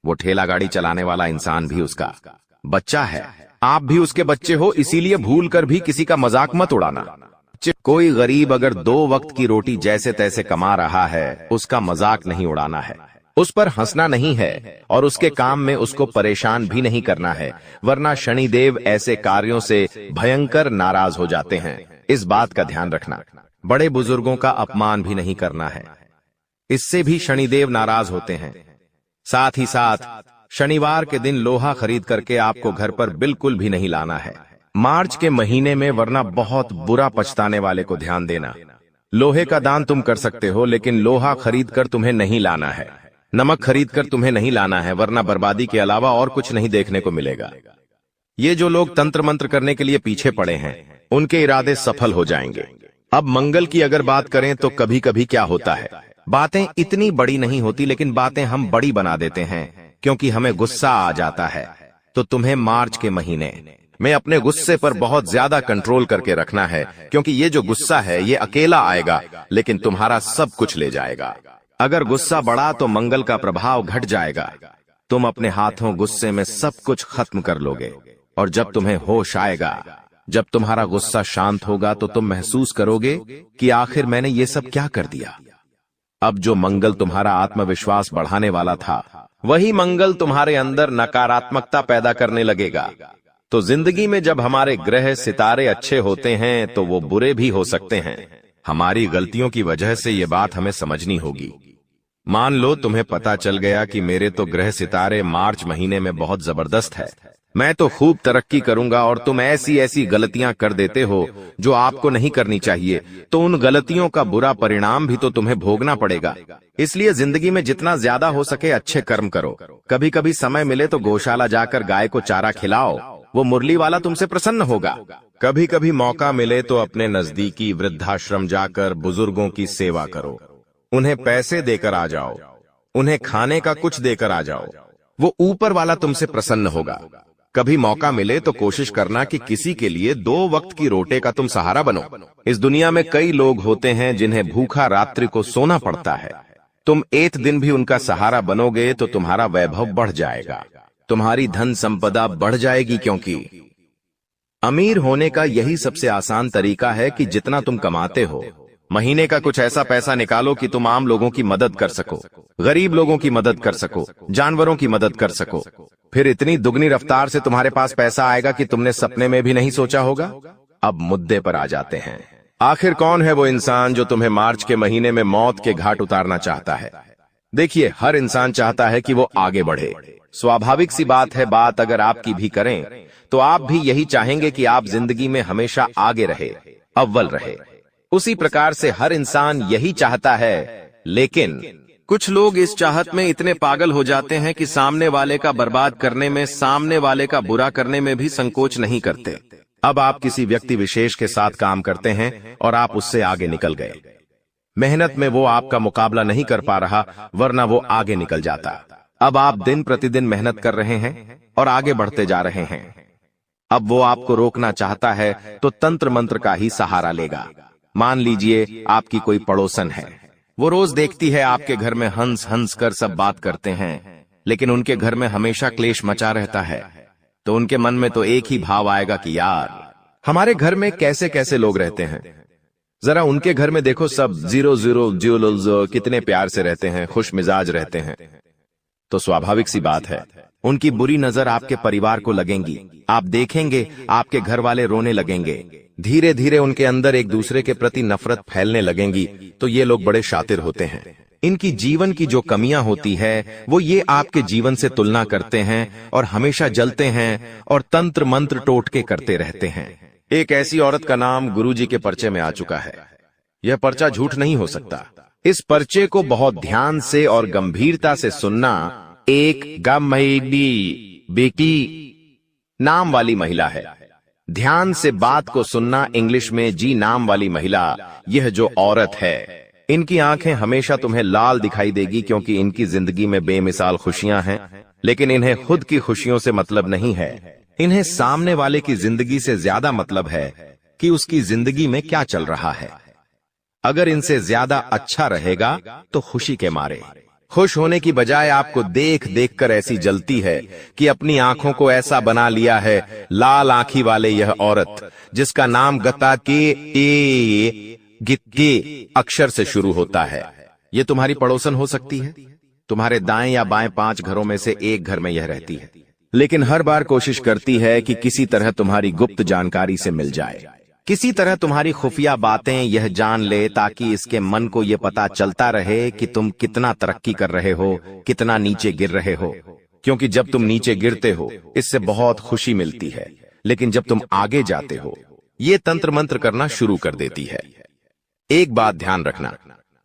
वो ठेला गाड़ी चलाने वाला इंसान भी उसका बच्चा है, आप भी उसके बच्चे हो, इसीलिए भूल कर भी किसी का मजाक मत उड़ाना। कोई गरीब अगर 2 वक्त की रोटी जैसे तैसे कमा रहा है, उसका मजाक नहीं उड़ाना है, उस पर हंसना नहीं है और उसके काम में उसको परेशान भी नहीं करना है, वरना शनिदेव ऐसे कार्यों से भयंकर नाराज हो जाते हैं। इस बात का ध्यान रखना। बड़े बुजुर्गों का अपमान भी नहीं करना है, इससे भी शनिदेव नाराज होते हैं। साथ ही साथ शनिवार के दिन लोहा खरीद करके आपको घर पर बिल्कुल भी नहीं लाना है मार्च के महीने में, वरना बहुत बुरा पछताने वाले को ध्यान देना। लोहे का दान तुम कर सकते हो, लेकिन लोहा खरीद कर तुम्हें नहीं लाना है, नमक खरीद कर तुम्हें नहीं लाना है, वरना बर्बादी के अलावा और कुछ नहीं देखने को मिलेगा। ये जो लोग तंत्र मंत्र करने के लिए पीछे पड़े हैं, उनके इरादे सफल हो जाएंगे। अब मंगल की अगर बात करें तो कभी कभी क्या होता है, बातें इतनी बड़ी नहीं होती, लेकिन बातें हम बड़ी बना देते हैं क्योंकि हमें गुस्सा आ जाता है। तो तुम्हें मार्च के महीने में अपने गुस्से पर बहुत ज्यादा कंट्रोल करके रखना है, क्योंकि ये जो गुस्सा है ये अकेला आएगा लेकिन तुम्हारा सब कुछ ले जाएगा। अगर गुस्सा बढ़ा तो मंगल का प्रभाव घट जाएगा, तुम अपने हाथों गुस्से में सब कुछ खत्म कर लोगे और जब तुम्हें होश आएगा, जब तुम्हारा गुस्सा शांत होगा, तो तुम महसूस करोगे कि आखिर मैंने ये सब क्या कर दिया। अब जो मंगल तुम्हारा आत्मविश्वास बढ़ाने वाला था, वही मंगल तुम्हारे अंदर नकारात्मकता पैदा करने लगेगा। तो जिंदगी में जब हमारे ग्रह सितारे अच्छे होते हैं तो वो बुरे भी हो सकते हैं। हमारी गलतियों की वजह से ये बात हमें समझनी होगी। मान लो तुम्हें पता चल गया कि मेरे तो ग्रह सितारे मार्च महीने में बहुत जबरदस्त है, मैं तो खूब तरक्की करूंगा, और तुम ऐसी ऐसी गलतियां कर देते हो जो आपको नहीं करनी चाहिए, तो उन गलतियों का बुरा परिणाम भी तो तुम्हें भोगना पड़ेगा। इसलिए जिंदगी में जितना ज्यादा हो सके अच्छे कर्म करो। कभी कभी समय मिले तो गौशाला जाकर गाय को चारा खिलाओ, वो मुरली वाला तुमसे प्रसन्न होगा। कभी कभी मौका मिले तो अपने नजदीकी वृद्धाश्रम जाकर बुजुर्गों की सेवा करो, उन्हें पैसे देकर आ जाओ, उन्हें खाने का कुछ देकर आ जाओ, वो ऊपर वाला तुमसे प्रसन्न होगा। कभी मौका मिले तो कोशिश करना कि किसी के लिए 2 वक्त की रोटी का तुम सहारा बनो। इस दुनिया में कई लोग होते हैं जिन्हें भूखा रात्रि को सोना पड़ता है, तुम एक दिन भी उनका सहारा बनोगे तो तुम्हारा वैभव बढ़ जाएगा, तुम्हारी धन संपदा बढ़ जाएगी, क्योंकि अमीर होने का यही सबसे आसान तरीका है कि जितना तुम कमाते हो, महीने का कुछ ऐसा पैसा निकालो कि तुम आम लोगों की मदद कर सको, गरीब लोगों की मदद कर सको, जानवरों की मदद कर सको। फिर इतनी दुगनी रफ्तार से तुम्हारे पास पैसा आएगा कि तुमने सपने में भी नहीं सोचा होगा। अब मुद्दे पर आ जाते हैं। आखिर कौन है वो इंसान जो तुम्हें मार्च के महीने में मौत के घाट उतारना चाहता है? देखिए, हर इंसान चाहता है कि वो आगे बढ़े, स्वाभाविक सी बात है। बात अगर आपकी भी करें तो आप भी यही चाहेंगे कि आप जिंदगी में हमेशा आगे रहे, अव्वल रहे। उसी प्रकार से हर इंसान यही चाहता है, लेकिन कुछ लोग इस चाहत में इतने पागल हो जाते हैं कि सामने वाले का बर्बाद करने में, सामने वाले का बुरा करने में भी संकोच नहीं करते। अब आप किसी व्यक्ति विशेष के साथ काम करते हैं और आप उससे आगे निकल गए। मेहनत में वो आपका मुकाबला नहीं कर पा रहा, वरना वो आगे निकल जाता। अब आप दिन प्रतिदिन मेहनत कर रहे हैं और आगे बढ़ते जा रहे हैं। अब वो आपको रोकना चाहता है तो तंत्र मंत्र का ही सहारा लेगा। मान लीजिए आपकी कोई पड़ोसन है, वो रोज देखती है आपके घर में हंस हंस कर सब बात करते हैं, लेकिन उनके घर में हमेशा क्लेश मचा रहता है। तो उनके मन में तो एक ही भाव आएगा कि यार, हमारे घर में कैसे कैसे लोग रहते हैं, जरा उनके घर में देखो, सब 0-0 कितने प्यार से रहते हैं, खुश मिजाज रहते हैं। तो स्वाभाविक सी बात है, उनकी बुरी नजर आपके परिवार को लगेंगी। आप देखेंगे आपके घर वाले रोने लगेंगे। धीरे धीरे उनके अंदर एक दूसरे के प्रति नफरत फैलने लगेंगी। तो ये लोग बड़े शातिर होते हैं। इनकी जीवन की जो कमियां होती है वो ये आपके जीवन से तुलना करते हैं और हमेशा जलते हैं और तंत्र मंत्र टोटके करते रहते हैं। एक ऐसी औरत का नाम गुरुजी के पर्चे में आ चुका है। यह पर्चा झूठ नहीं हो सकता। इस पर्चे को बहुत ध्यान से और गंभीरता से सुनना। एक गम्भीरी बेटी नाम वाली महिला है। ध्यान से बात को सुनना। इंग्लिश में जी नाम वाली महिला, यह जो औरत है, इनकी आंखें हमेशा तुम्हें लाल दिखाई देगी क्योंकि इनकी जिंदगी में बेमिसाल खुशियां हैं। लेकिन इन्हें खुद की खुशियों से मतलब नहीं है। इन्हें सामने वाले की जिंदगी से ज्यादा मतलब है कि उसकी जिंदगी में क्या चल रहा है। अगर इनसे ज्यादा अच्छा रहेगा तो खुशी के मारे खुश होने की बजाय आपको देख देख कर ऐसी जलती है कि अपनी आंखों को ऐसा बना लिया है। लाल आंखी वाले यह औरत, जिसका नाम गता के गित्ते अक्षर से शुरू होता है, ये तुम्हारी पड़ोसन हो सकती है। तुम्हारे दाएं या बाएं 5 घरों में से एक घर में यह रहती है, लेकिन हर बार कोशिश करती है कि किसी तरह तुम्हारी गुप्त जानकारी से मिल जाए। किसी तरह तुम्हारी खुफिया बातें यह जान ले ताकि इसके मन को यह पता चलता रहे कि तुम कितना तरक्की कर रहे हो, कितना नीचे गिर रहे हो। क्योंकि जब तुम नीचे गिरते हो इससे बहुत खुशी मिलती है, लेकिन जब तुम आगे जाते हो ये तंत्र मंत्र करना शुरू कर देती है। एक बात ध्यान रखना,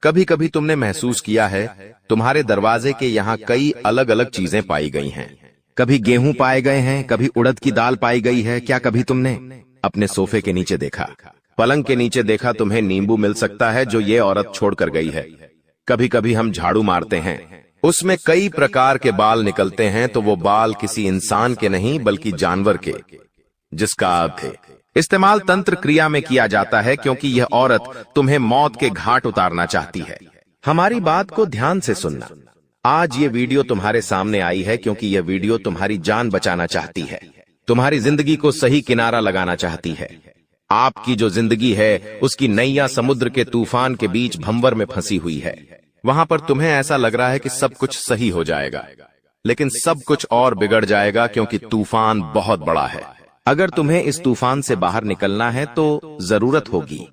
कभी कभी तुमने महसूस किया है तुम्हारे दरवाजे के यहाँ कई अलग अलग चीजें पाई गई हैं। कभी गेहूं पाए गए हैं, कभी उड़द की दाल पाई गई है। क्या कभी तुमने अपने सोफे के नीचे देखा, पलंग के नीचे देखा तुम्हें नींबू मिल सकता है जो ये औरत छोड़कर गई है। कभी कभी हम झाड़ू मारते हैं, उसमें कई प्रकार के बाल निकलते हैं, तो वो बाल किसी इंसान के नहीं बल्कि जानवर के, जिसका अर्थ है इस्तेमाल तंत्र क्रिया में किया जाता है क्योंकि यह औरत तुम्हें मौत के घाट उतारना चाहती है। हमारी बात को ध्यान से सुनना। आज ये वीडियो तुम्हारे सामने आई है क्योंकि यह वीडियो तुम्हारी जान बचाना चाहती है, तुम्हारी जिंदगी को सही किनारा लगाना चाहती है। आपकी जो जिंदगी है उसकी नैया समुद्र के तूफान के बीच भंवर में फंसी हुई है। वहां पर तुम्हें ऐसा लग रहा है कि सब कुछ सही हो जाएगा, लेकिन सब कुछ और बिगड़ जाएगा क्योंकि तूफान बहुत बड़ा है। अगर तुम्हें इस तूफान से बाहर निकलना है तो जरूरत होगी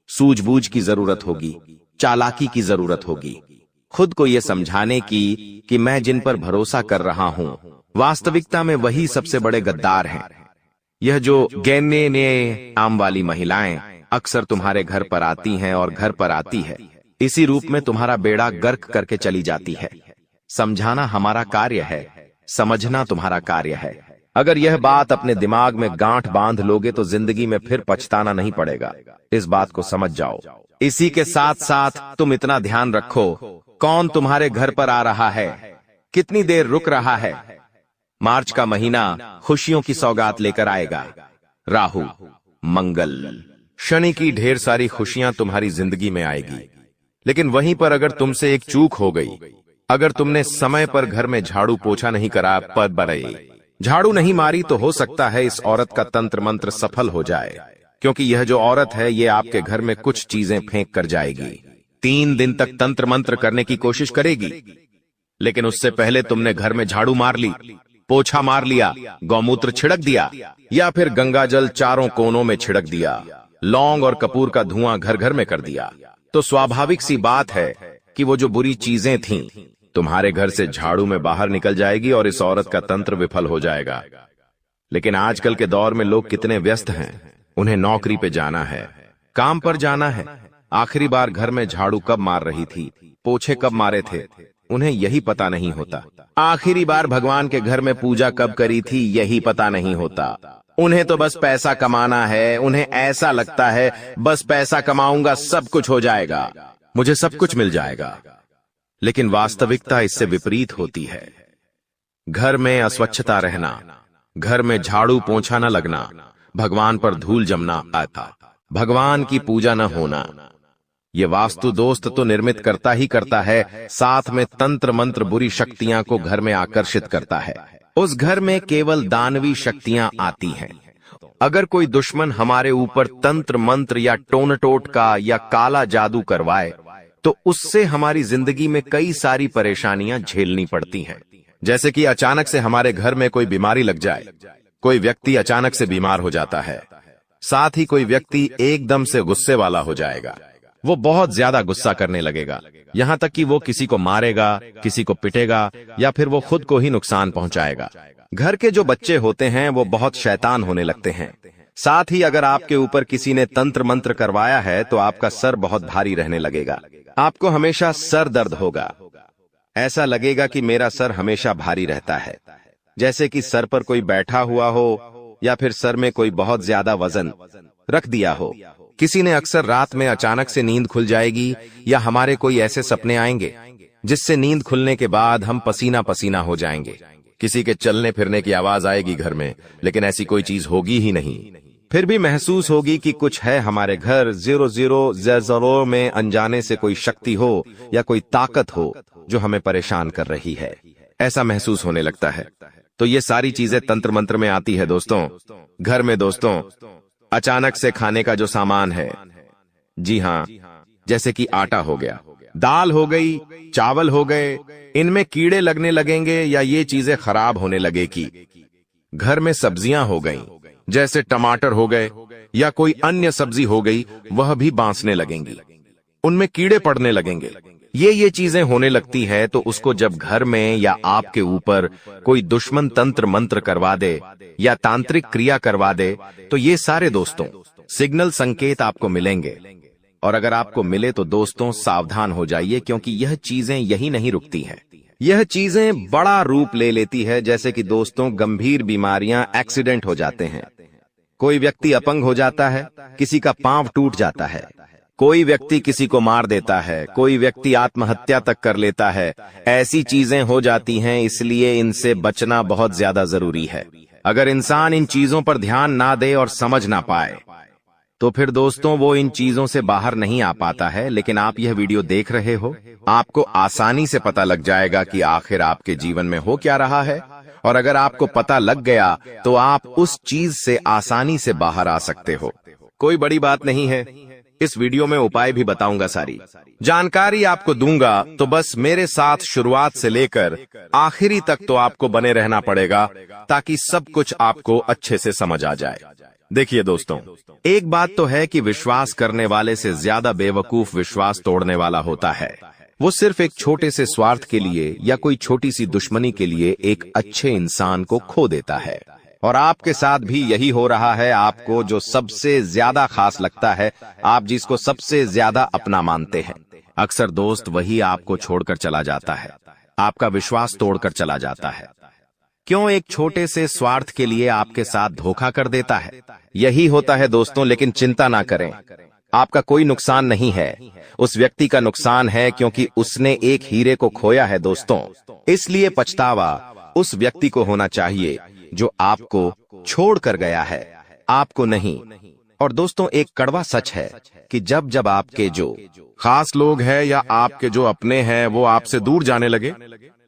सूझबूझ की, जरूरत होगी चालाकी की, जरूरत होगी खुद को यह समझाने की कि मैं जिन पर भरोसा कर रहा हूं वास्तविकता में वही सबसे बड़े गद्दार हैं। यह जो गैने ने आम वाली महिलाएं अक्सर तुम्हारे घर पर आती हैं और घर पर आती है इसी रूप में तुम्हारा बेड़ा गर्क करके चली जाती है। समझाना हमारा कार्य है, समझना तुम्हारा कार्य है। अगर यह बात अपने दिमाग में गांठ बांध लोगे तो जिंदगी में फिर पछताना नहीं पड़ेगा। इस बात को समझ जाओ। इसी के साथ साथ तुम इतना ध्यान रखो, कौन तुम्हारे घर पर आ रहा है, कितनी देर रुक रहा है। मार्च का महीना खुशियों की सौगात लेकर आएगा। राहु, मंगल, शनि की ढेर सारी खुशियां तुम्हारी जिंदगी में आएगी। लेकिन वहीं पर अगर तुमसे एक चूक हो गई, अगर तुमने समय पर घर में झाड़ू पोछा नहीं करा, पर बरए झाड़ू नहीं मारी, तो हो सकता है इस औरत का तंत्र मंत्र सफल हो जाए। क्योंकि यह जो औरत है ये आपके घर में कुछ चीजें फेंक कर जाएगी। 3 दिन तक तंत्र मंत्र करने की कोशिश करेगी, लेकिन उससे पहले तुमने घर में झाड़ू मार ली, पोछा मार लिया, गौमूत्र छिड़क दिया या फिर गंगा जल चारों कोनों में छिड़क दिया, लौंग और कपूर का धुआं घर घर में कर दिया, तो स्वाभाविक सी बात है कि वो जो बुरी चीजें थीं तुम्हारे घर से झाड़ू में बाहर निकल जाएगी और इस औरत का तंत्र विफल हो जाएगा। लेकिन आजकल के दौर में लोग कितने व्यस्त हैं, उन्हें नौकरी पे जाना है, काम पर जाना है। आखिरी बार घर में झाड़ू कब मार रही थी, पोछे कब मारे थे, उन्हें यही पता नहीं होता। आखिरी बार भगवान के घर में पूजा कब करी थी, यही पता नहीं होता। उन्हें तो बस पैसा कमाना है। उन्हें ऐसा लगता है बस पैसा कमाऊंगा सब कुछ हो जाएगा, मुझे सब कुछ मिल जाएगा। लेकिन वास्तविकता इससे विपरीत होती है। घर में अस्वच्छता रहना, घर में झाड़ू पोंछा न लगना, भगवान पर धूल जमना आता, भगवान की पूजा न होना, ये वास्तु दोस्त तो निर्मित करता ही करता है, साथ में तंत्र मंत्र बुरी शक्तियां को घर में आकर्षित करता है। उस घर में केवल दानवी शक्तियां आती हैं। अगर कोई दुश्मन हमारे ऊपर तंत्र मंत्र या टोन टोटका या काला जादू करवाए तो उससे हमारी जिंदगी में कई सारी परेशानियां झेलनी पड़ती हैं। जैसे कि अचानक से हमारे घर में कोई बीमारी लग जाए, कोई व्यक्ति अचानक से बीमार हो जाता है, साथ ही कोई व्यक्ति एकदम से गुस्से वाला हो जाएगा। वो बहुत ज्यादा गुस्सा करने लगेगा, यहाँ तक कि वो किसी को मारेगा, किसी को पिटेगा या फिर वो खुद को ही नुकसान पहुंचाएगा। घर के जो बच्चे होते हैं वो बहुत शैतान होने लगते हैं। साथ ही अगर आपके ऊपर किसी ने तंत्र मंत्र करवाया है तो आपका सर बहुत भारी रहने लगेगा। आपको हमेशा सर दर्द होगा, ऐसा लगेगा कि मेरा सर हमेशा भारी रहता है, जैसे कि सर पर कोई बैठा हुआ हो या फिर सर में कोई बहुत ज्यादा वजन रख दिया हो। किसी ने अक्सर रात में अचानक से नींद खुल जाएगी या हमारे कोई ऐसे सपने आएंगे जिससे नींद खुलने के बाद हम पसीना पसीना हो जाएंगे। किसी के चलने फिरने की आवाज आएगी घर में, लेकिन ऐसी कोई चीज होगी ही नहीं। फिर भी महसूस होगी कि कुछ है हमारे घर। 0000 में अनजाने से कोई शक्ति हो या कोई ताकत हो जो हमें परेशान कर रही है, ऐसा महसूस होने लगता है। तो ये सारी चीजें तंत्र मंत्र में आती है दोस्तों। घर में दोस्तों अचानक से खाने का जो सामान है, जी हाँ, जैसे कि आटा हो गया, दाल हो गई, चावल हो गए, इनमें कीड़े लगने लगेंगे या ये चीजें खराब होने लगेगी। घर में सब्जियां हो गईं, जैसे टमाटर हो गए या कोई अन्य सब्जी हो गई, वह भी बांसने लगेंगी, उनमें कीड़े पड़ने लगेंगे। ये चीजें होने लगती है तो उसको जब घर में या आपके ऊपर कोई दुश्मन तंत्र मंत्र करवा दे या तांत्रिक क्रिया करवा दे तो ये सारे दोस्तों सिग्नल संकेत आपको मिलेंगे। और अगर आपको मिले तो दोस्तों सावधान हो जाइए, क्योंकि यह चीजें यही नहीं रुकती हैं। यह चीजें बड़ा रूप ले लेती है, जैसे कि दोस्तों गंभीर बीमारियां, एक्सीडेंट हो जाते हैं, कोई व्यक्ति अपंग हो जाता है, किसी का पांव टूट जाता है, कोई व्यक्ति किसी को मार देता है, कोई व्यक्ति आत्महत्या तक कर लेता है। ऐसी चीजें हो जाती हैं, इसलिए इनसे बचना बहुत ज्यादा जरूरी है। अगर इंसान इन चीजों पर ध्यान ना दे और समझ ना पाए तो फिर दोस्तों वो इन चीजों से बाहर नहीं आ पाता है। लेकिन आप यह वीडियो देख रहे हो, आपको आसानी से पता लग जाएगा कि आखिर आपके जीवन में हो क्या रहा है। और अगर आपको पता लग गया तो आप उस चीज से आसानी से बाहर आ सकते हो। कोई बड़ी बात नहीं है, इस वीडियो में उपाय भी बताऊंगा, सारी जानकारी आपको दूंगा। तो बस मेरे साथ शुरुआत से लेकर आखिरी तक तो आपको बने रहना पड़ेगा, ताकि सब कुछ आपको अच्छे से समझ आ जाए। देखिए दोस्तों, एक बात तो है कि विश्वास करने वाले से ज्यादा बेवकूफ विश्वास तोड़ने वाला होता है। वो सिर्फ एक छोटे से स्वार्थ के लिए या कोई छोटी सी दुश्मनी के लिए एक अच्छे इंसान को खो देता है। और आपके साथ भी यही हो रहा है। आपको जो सबसे ज्यादा खास लगता है, आप जिसको सबसे ज्यादा अपना मानते हैं, अक्सर दोस्त वही आपको छोड़कर चला जाता है, आपका विश्वास तोड़कर चला जाता है। क्यों? एक छोटे से स्वार्थ के लिए आपके साथ धोखा कर देता है। यही होता है दोस्तों। लेकिन चिंता ना करें, आपका कोई नुकसान नहीं है, उस व्यक्ति का नुकसान है, क्योंकि उसने एक हीरे को खोया है दोस्तों। इसलिए पछतावा उस व्यक्ति को होना चाहिए जो आपको छोड़ कर गया है, आपको नहीं। और दोस्तों एक कड़वा सच है कि जब जब आपके जो खास लोग हैं या आपके जो अपने हैं वो आपसे दूर जाने लगे,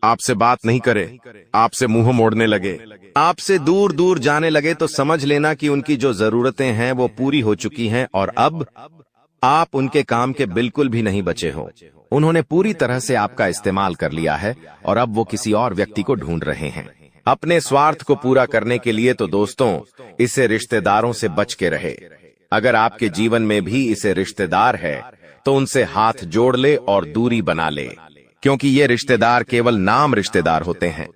आपसे बात नहीं करे, आपसे मुंह मोड़ने लगे, आपसे दूर दूर जाने लगे, तो समझ लेना कि उनकी जो जरूरतें हैं वो पूरी हो चुकी हैं और अब आप उनके काम के बिल्कुल भी नहीं बचे हो। उन्होंने पूरी तरह से आपका इस्तेमाल कर लिया है और अब वो किसी और व्यक्ति को ढूंढ रहे हैं अपने स्वार्थ को पूरा करने के लिए। तो दोस्तों इसे रिश्तेदारों से बच के रहे। अगर आपके जीवन में भी इसे रिश्तेदार है तो उनसे हाथ जोड़ ले और दूरी बना ले, क्योंकि ये रिश्तेदार केवल नाम रिश्तेदार होते हैं।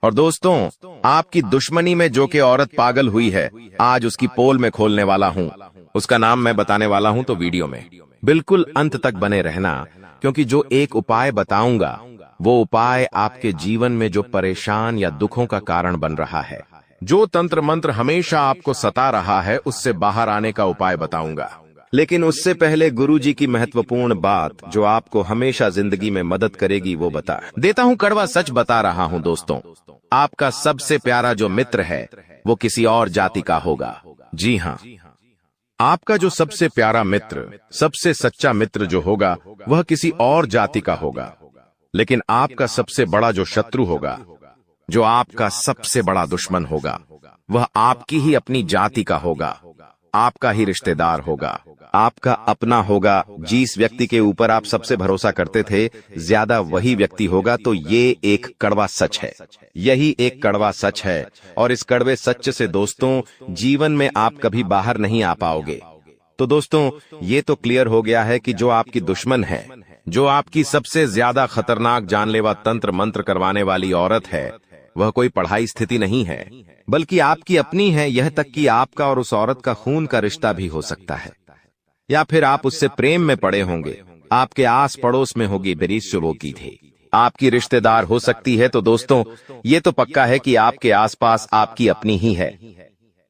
और दोस्तों आपकी दुश्मनी में जो कि औरत पागल हुई है, आज उसकी पोल में खोलने वाला हूं, उसका नाम मैं बताने वाला हूं। तो वीडियो में बिल्कुल अंत तक बने रहना, क्योंकि जो एक उपाय बताऊंगा वो उपाय आपके जीवन में जो परेशान या दुखों का कारण बन रहा है, जो तंत्र मंत्र हमेशा आपको सता रहा है, उससे बाहर आने का उपाय बताऊंगा। लेकिन उससे पहले गुरुजी की महत्वपूर्ण बात जो आपको हमेशा जिंदगी में मदद करेगी वो बता देता हूं। कड़वा सच बता रहा हूं दोस्तों, आपका सबसे प्यारा जो मित्र है वो किसी और जाति का होगा। जी हां, आपका जो सबसे प्यारा मित्र, सबसे सच्चा मित्र जो होगा वह किसी और जाति का होगा। लेकिन आपका सबसे बड़ा जो शत्रु होगा, जो आपका सबसे बड़ा दुश्मन होगा, वह आपकी ही अपनी जाति का होगा। आपका ही रिश्तेदार होगा, आपका अपना होगा। जिस व्यक्ति के ऊपर आप सबसे भरोसा करते थे ज्यादा वही व्यक्ति होगा। तो ये एक कड़वा सच है, यही एक कड़वा सच है। और इस कड़वे सच से दोस्तों जीवन में आप कभी बाहर नहीं आ पाओगे। तो दोस्तों ये तो क्लियर हो गया है कि जो आपकी दुश्मन है, जो आपकी सबसे ज्यादा खतरनाक जानलेवा तंत्र मंत्र करवाने वाली औरत है, वह कोई पढ़ाई स्थिति नहीं है, बल्कि आपकी अपनी है। यह तक कि आपका और उस औरत का खून का रिश्ता भी हो सकता है, या फिर आप उससे प्रेम में पड़े होंगे। आपके आस पड़ोस में होगी बेरीज जो वो की थी, आपकी रिश्तेदार हो सकती है। तो दोस्तों ये तो पक्का है कि आपके आसपास आपकी अपनी ही है।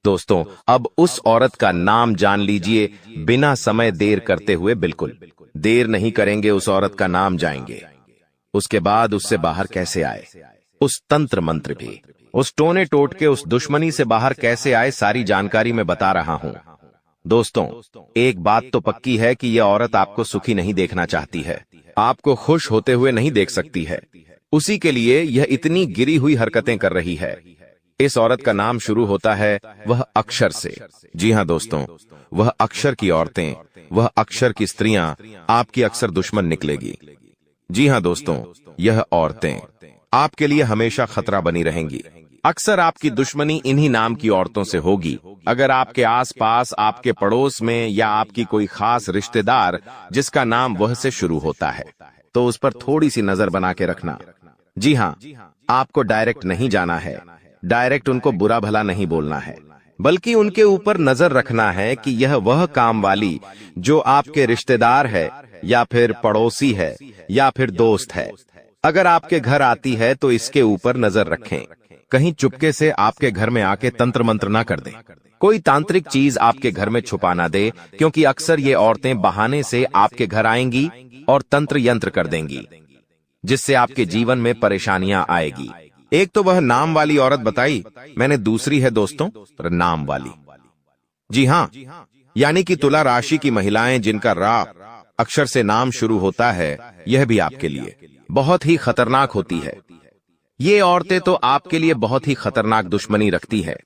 दोस्तों अब उस औरत का नाम जान लीजिए बिना समय देर करते हुए। बिल्कुल देर नहीं करेंगे, उस औरत का नाम जाएंगे। उसके बाद उससे बाहर कैसे आए, उस तंत्र मंत्र भी, उस टोने टोट के, उस दुश्मनी से बाहर कैसे आए, सारी जानकारी मैं बता रहा हूं। दोस्तों एक बात तो पक्की है कि यह औरत आपको सुखी नहीं देखना चाहती है, आपको खुश होते हुए नहीं देख सकती है। उसी के लिए यह इतनी गिरी हुई हरकतें कर रही है। इस औरत का नाम शुरू होता है वह अक्षर से। जी हां दोस्तों, वह अक्षर की औरतें, वह अक्षर की स्त्रियां आपकी अक्सर दुश्मन निकलेगी। जी हां दोस्तों, यह औरतें आपके लिए हमेशा खतरा बनी रहेंगी। अक्सर आपकी दुश्मनी इन्हीं नाम की औरतों से होगी। अगर आपके आसपास, आपके पड़ोस में या आपकी कोई खास रिश्तेदार जिसका नाम वह से शुरू होता है, तो उस पर थोड़ी सी नजर बना के रखना। जी हां, आपको डायरेक्ट नहीं जाना है, डायरेक्ट उनको बुरा भला नहीं बोलना है, बल्कि उनके ऊपर नजर रखना है कि यह वह काम वाली जो आपके रिश्तेदार है या फिर पड़ोसी है या फिर दोस्त है, अगर आपके घर आती है तो इसके ऊपर नजर रखें। कहीं चुपके से आपके घर में आके तंत्र मंत्र ना कर दें, कोई तांत्रिक चीज आपके घर में छुपा ना दे, क्योंकि अक्सर ये औरतें बहाने से आपके घर आएंगी और तंत्र यंत्र कर देंगी, जिससे आपके जीवन में परेशानियां आएगी। एक तो वह नाम वाली औरत बताई मैंने, दूसरी है दोस्तों नाम वाली। जी हां, यानी कि तुला राशि की महिलाएं जिनका रा अक्षर से नाम शुरू होता है, यह भी आपके लिए बहुत ही खतरनाक होती है। ये औरतें तो आपके लिए बहुत ही खतरनाक दुश्मनी रखती है,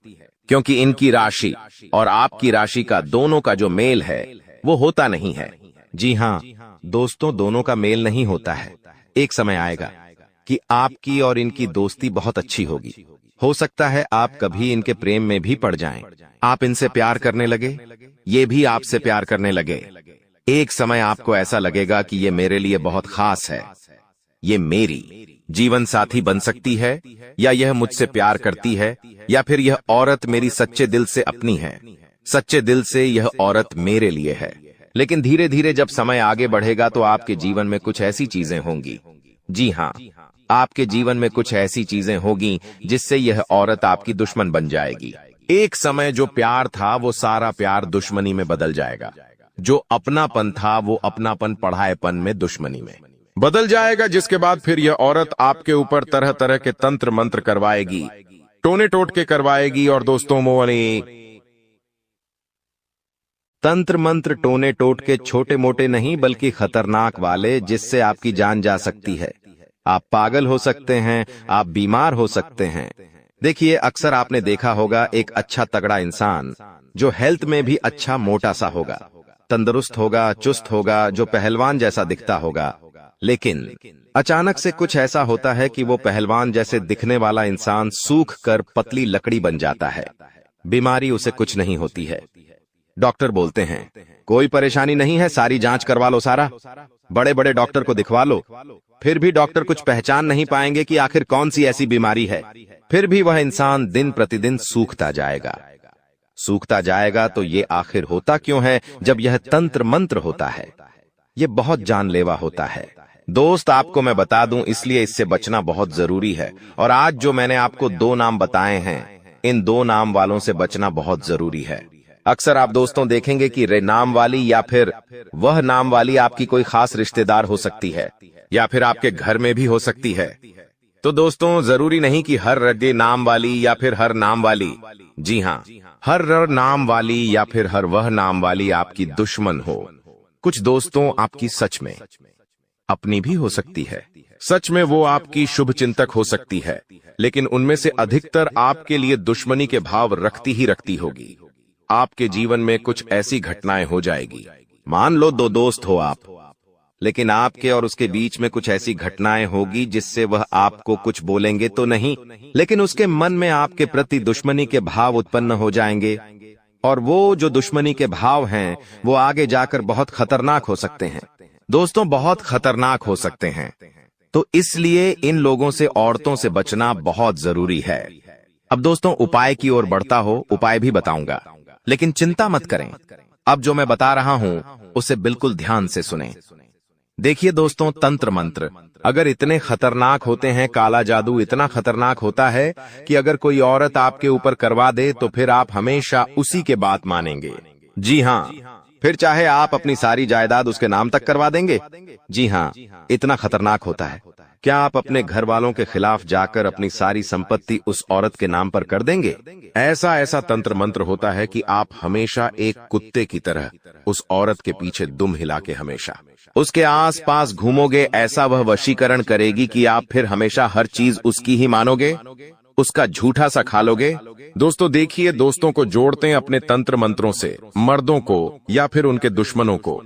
क्योंकि इनकी राशि और आपकी राशि का दोनों का जो मेल है वो होता नहीं है। जी हां दोस्तों, दोनों का मेल नहीं होता है। एक समय आएगा कि आपकी और इनकी दोस्ती बहुत अच्छी होगी। हो सकता है आप कभी इनके प्रेम में भी पड़ जाएं। आप इनसे प्यार करने लगे, ये भी आपसे प्यार करने लगे। एक समय आपको ऐसा लगेगा कि ये मेरे लिए बहुत खास है, ये मेरी जीवन साथी बन सकती है, या यह मुझसे प्यार करती है, या फिर यह औरत मेरी सच्चे दिल से अपनी है, सच्चे दिल से यह औरत मेरे लिए है। लेकिन धीरे धीरे जब समय आगे बढ़ेगा तो आपके जीवन में कुछ ऐसी चीजें होंगी, जी हां, आपके जीवन में कुछ ऐसी चीजें होगी जिससे यह औरत आपकी दुश्मन बन जाएगी। एक समय जो प्यार था वो सारा प्यार दुश्मनी में बदल जाएगा, जो अपनापन था वो अपनापन पढ़ाएपन में दुश्मनी में बदल जाएगा। जिसके बाद फिर यह औरत आपके ऊपर तरह तरह के तंत्र मंत्र करवाएगी, टोने टोटके करवाएगी। और दोस्तों मोनी तंत्र मंत्र टोने टोटके छोटे मोटे नहीं बल्कि खतरनाक वाले, जिससे आपकी जान जा सकती है। आप पागल हो सकते हैं, आप बीमार हो सकते हैं। देखिए अक्सर आपने देखा होगा एक अच्छा तगड़ा इंसान जो हेल्थ में भी अच्छा मोटा सा होगा, तंदुरुस्त होगा, चुस्त होगा, जो पहलवान जैसा दिखता होगा, लेकिन अचानक से कुछ ऐसा होता है कि वो पहलवान जैसे दिखने वाला इंसान सूख कर पतली लकड़ी बन जाता है। बीमारी उसे कुछ नहीं होती है। डॉक्टर बोलते हैं कोई परेशानी नहीं है, सारी जांच करवा लो, सारा बड़े बड़े डॉक्टर को दिखवा लो, फिर भी डॉक्टर कुछ पहचान नहीं पाएंगे कि आखिर कौन सी ऐसी बीमारी है। फिर भी वह इंसान दिन प्रतिदिन सूखता जाएगा, सूखता जाएगा। तो ये आखिर होता क्यों है? जब यह तंत्र मंत्र होता है, ये बहुत जानलेवा होता है। दोस्त आपको मैं बता दूं, इसलिए इससे बचना बहुत जरूरी है। और आज जो मैंने आपको 2 नाम बताए हैं, इन 2 नाम वालों से बचना बहुत जरूरी है। अक्सर आप दोस्तों देखेंगे कि रे नाम वाली या फिर वह नाम वाली आपकी कोई खास रिश्तेदार हो सकती है, या फिर आपके घर में भी हो सकती है। तो दोस्तों जरूरी नहीं कि हर रे नाम वाली या फिर हर नाम वाली, जी हाँ, हर र नाम वाली या फिर हर वह नाम वाली आपकी दुश्मन हो। कुछ दोस्तों आपकी सच में अपनी भी हो सकती है, सच में वो आपकी शुभ चिंतक हो सकती है, लेकिन उनमें से अधिकतर आपके लिए दुश्मनी के भाव रखती ही रखती होगी। आपके जीवन में कुछ ऐसी घटनाएं हो जाएगी। मान लो दो दोस्त हो आप, लेकिन आपके और उसके बीच में कुछ ऐसी घटनाएं होगी जिससे वह आपको कुछ बोलेंगे तो नहीं, लेकिन उसके मन में आपके प्रति दुश्मनी के भाव उत्पन्न हो जाएंगे। और वो जो दुश्मनी के भाव हैं वो आगे जाकर बहुत खतरनाक हो सकते हैं दोस्तों, बहुत खतरनाक हो सकते हैं। तो इसलिए इन लोगों से, औरतों से बचना बहुत जरूरी है। अब दोस्तों उपाय की ओर बढ़ता हो, उपाय भी बताऊंगा, लेकिन चिंता मत करें। अब जो मैं बता रहा हूं उसे बिल्कुल ध्यान से सुनें। देखिए दोस्तों, तंत्र मंत्र अगर इतने खतरनाक होते हैं, काला जादू इतना खतरनाक होता है कि अगर कोई औरत आपके ऊपर करवा दे तो फिर आप हमेशा उसी के बात मानेंगे। जी हाँ, फिर चाहे आप अपनी सारी जायदाद उसके नाम तक करवा देंगे। जी हाँ, इतना खतरनाक होता है। क्या आप अपने घर वालों के खिलाफ जाकर अपनी सारी संपत्ति उस औरत के नाम पर कर देंगे? ऐसा ऐसा तंत्र मंत्र होता है कि आप हमेशा एक कुत्ते की तरह उस औरत के पीछे दुम हिला के हमेशा उसके आस पास घूमोगे। ऐसा वह वशीकरण करेगी कि आप फिर हमेशा हर चीज उसकी ही मानोगे, उसका झूठा सा खा लोगे। दोस्तों देखिए, दोस्तों को जोड़ते हैं अपने तंत्र मंत्रों से, मर्दों को या फिर उनके दुश्मनों को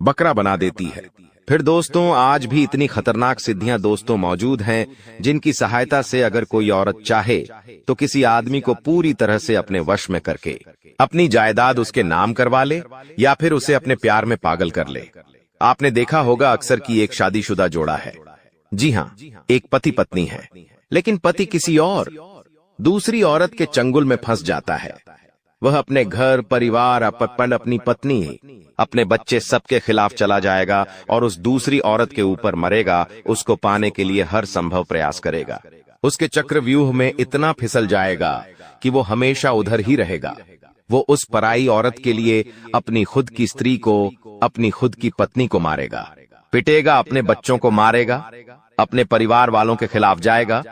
बकरा बना देती है। फिर दोस्तों आज भी इतनी खतरनाक सिद्धियां दोस्तों मौजूद हैं जिनकी सहायता से अगर कोई औरत चाहे तो किसी आदमी को पूरी तरह से अपने वश में करके अपनी जायदाद उसके नाम करवा ले या फिर उसे अपने प्यार में पागल कर ले। आपने देखा होगा अक्सर कि एक शादीशुदा जोड़ा है, जी हाँ, एक पति पत्नी है, लेकिन पति किसी और दूसरी औरत के चंगुल में फंस जाता है। वह अपने घर परिवार, अपनी पत्नी, अपने बच्चे सबके खिलाफ चला जाएगा और उस दूसरी औरत के ऊपर मरेगा। उसको पाने के लिए हर संभव प्रयास करेगा। उसके चक्रव्यूह में इतना फिसल जाएगा कि वो हमेशा उधर ही रहेगा। वो उस पराई औरत के लिए अपनी खुद की स्त्री को, अपनी खुद की पत्नी को मारेगा, पिटेगा, अपने बच्चों को मारेगा, अपने परिवार वालों के खिलाफ जाएगा।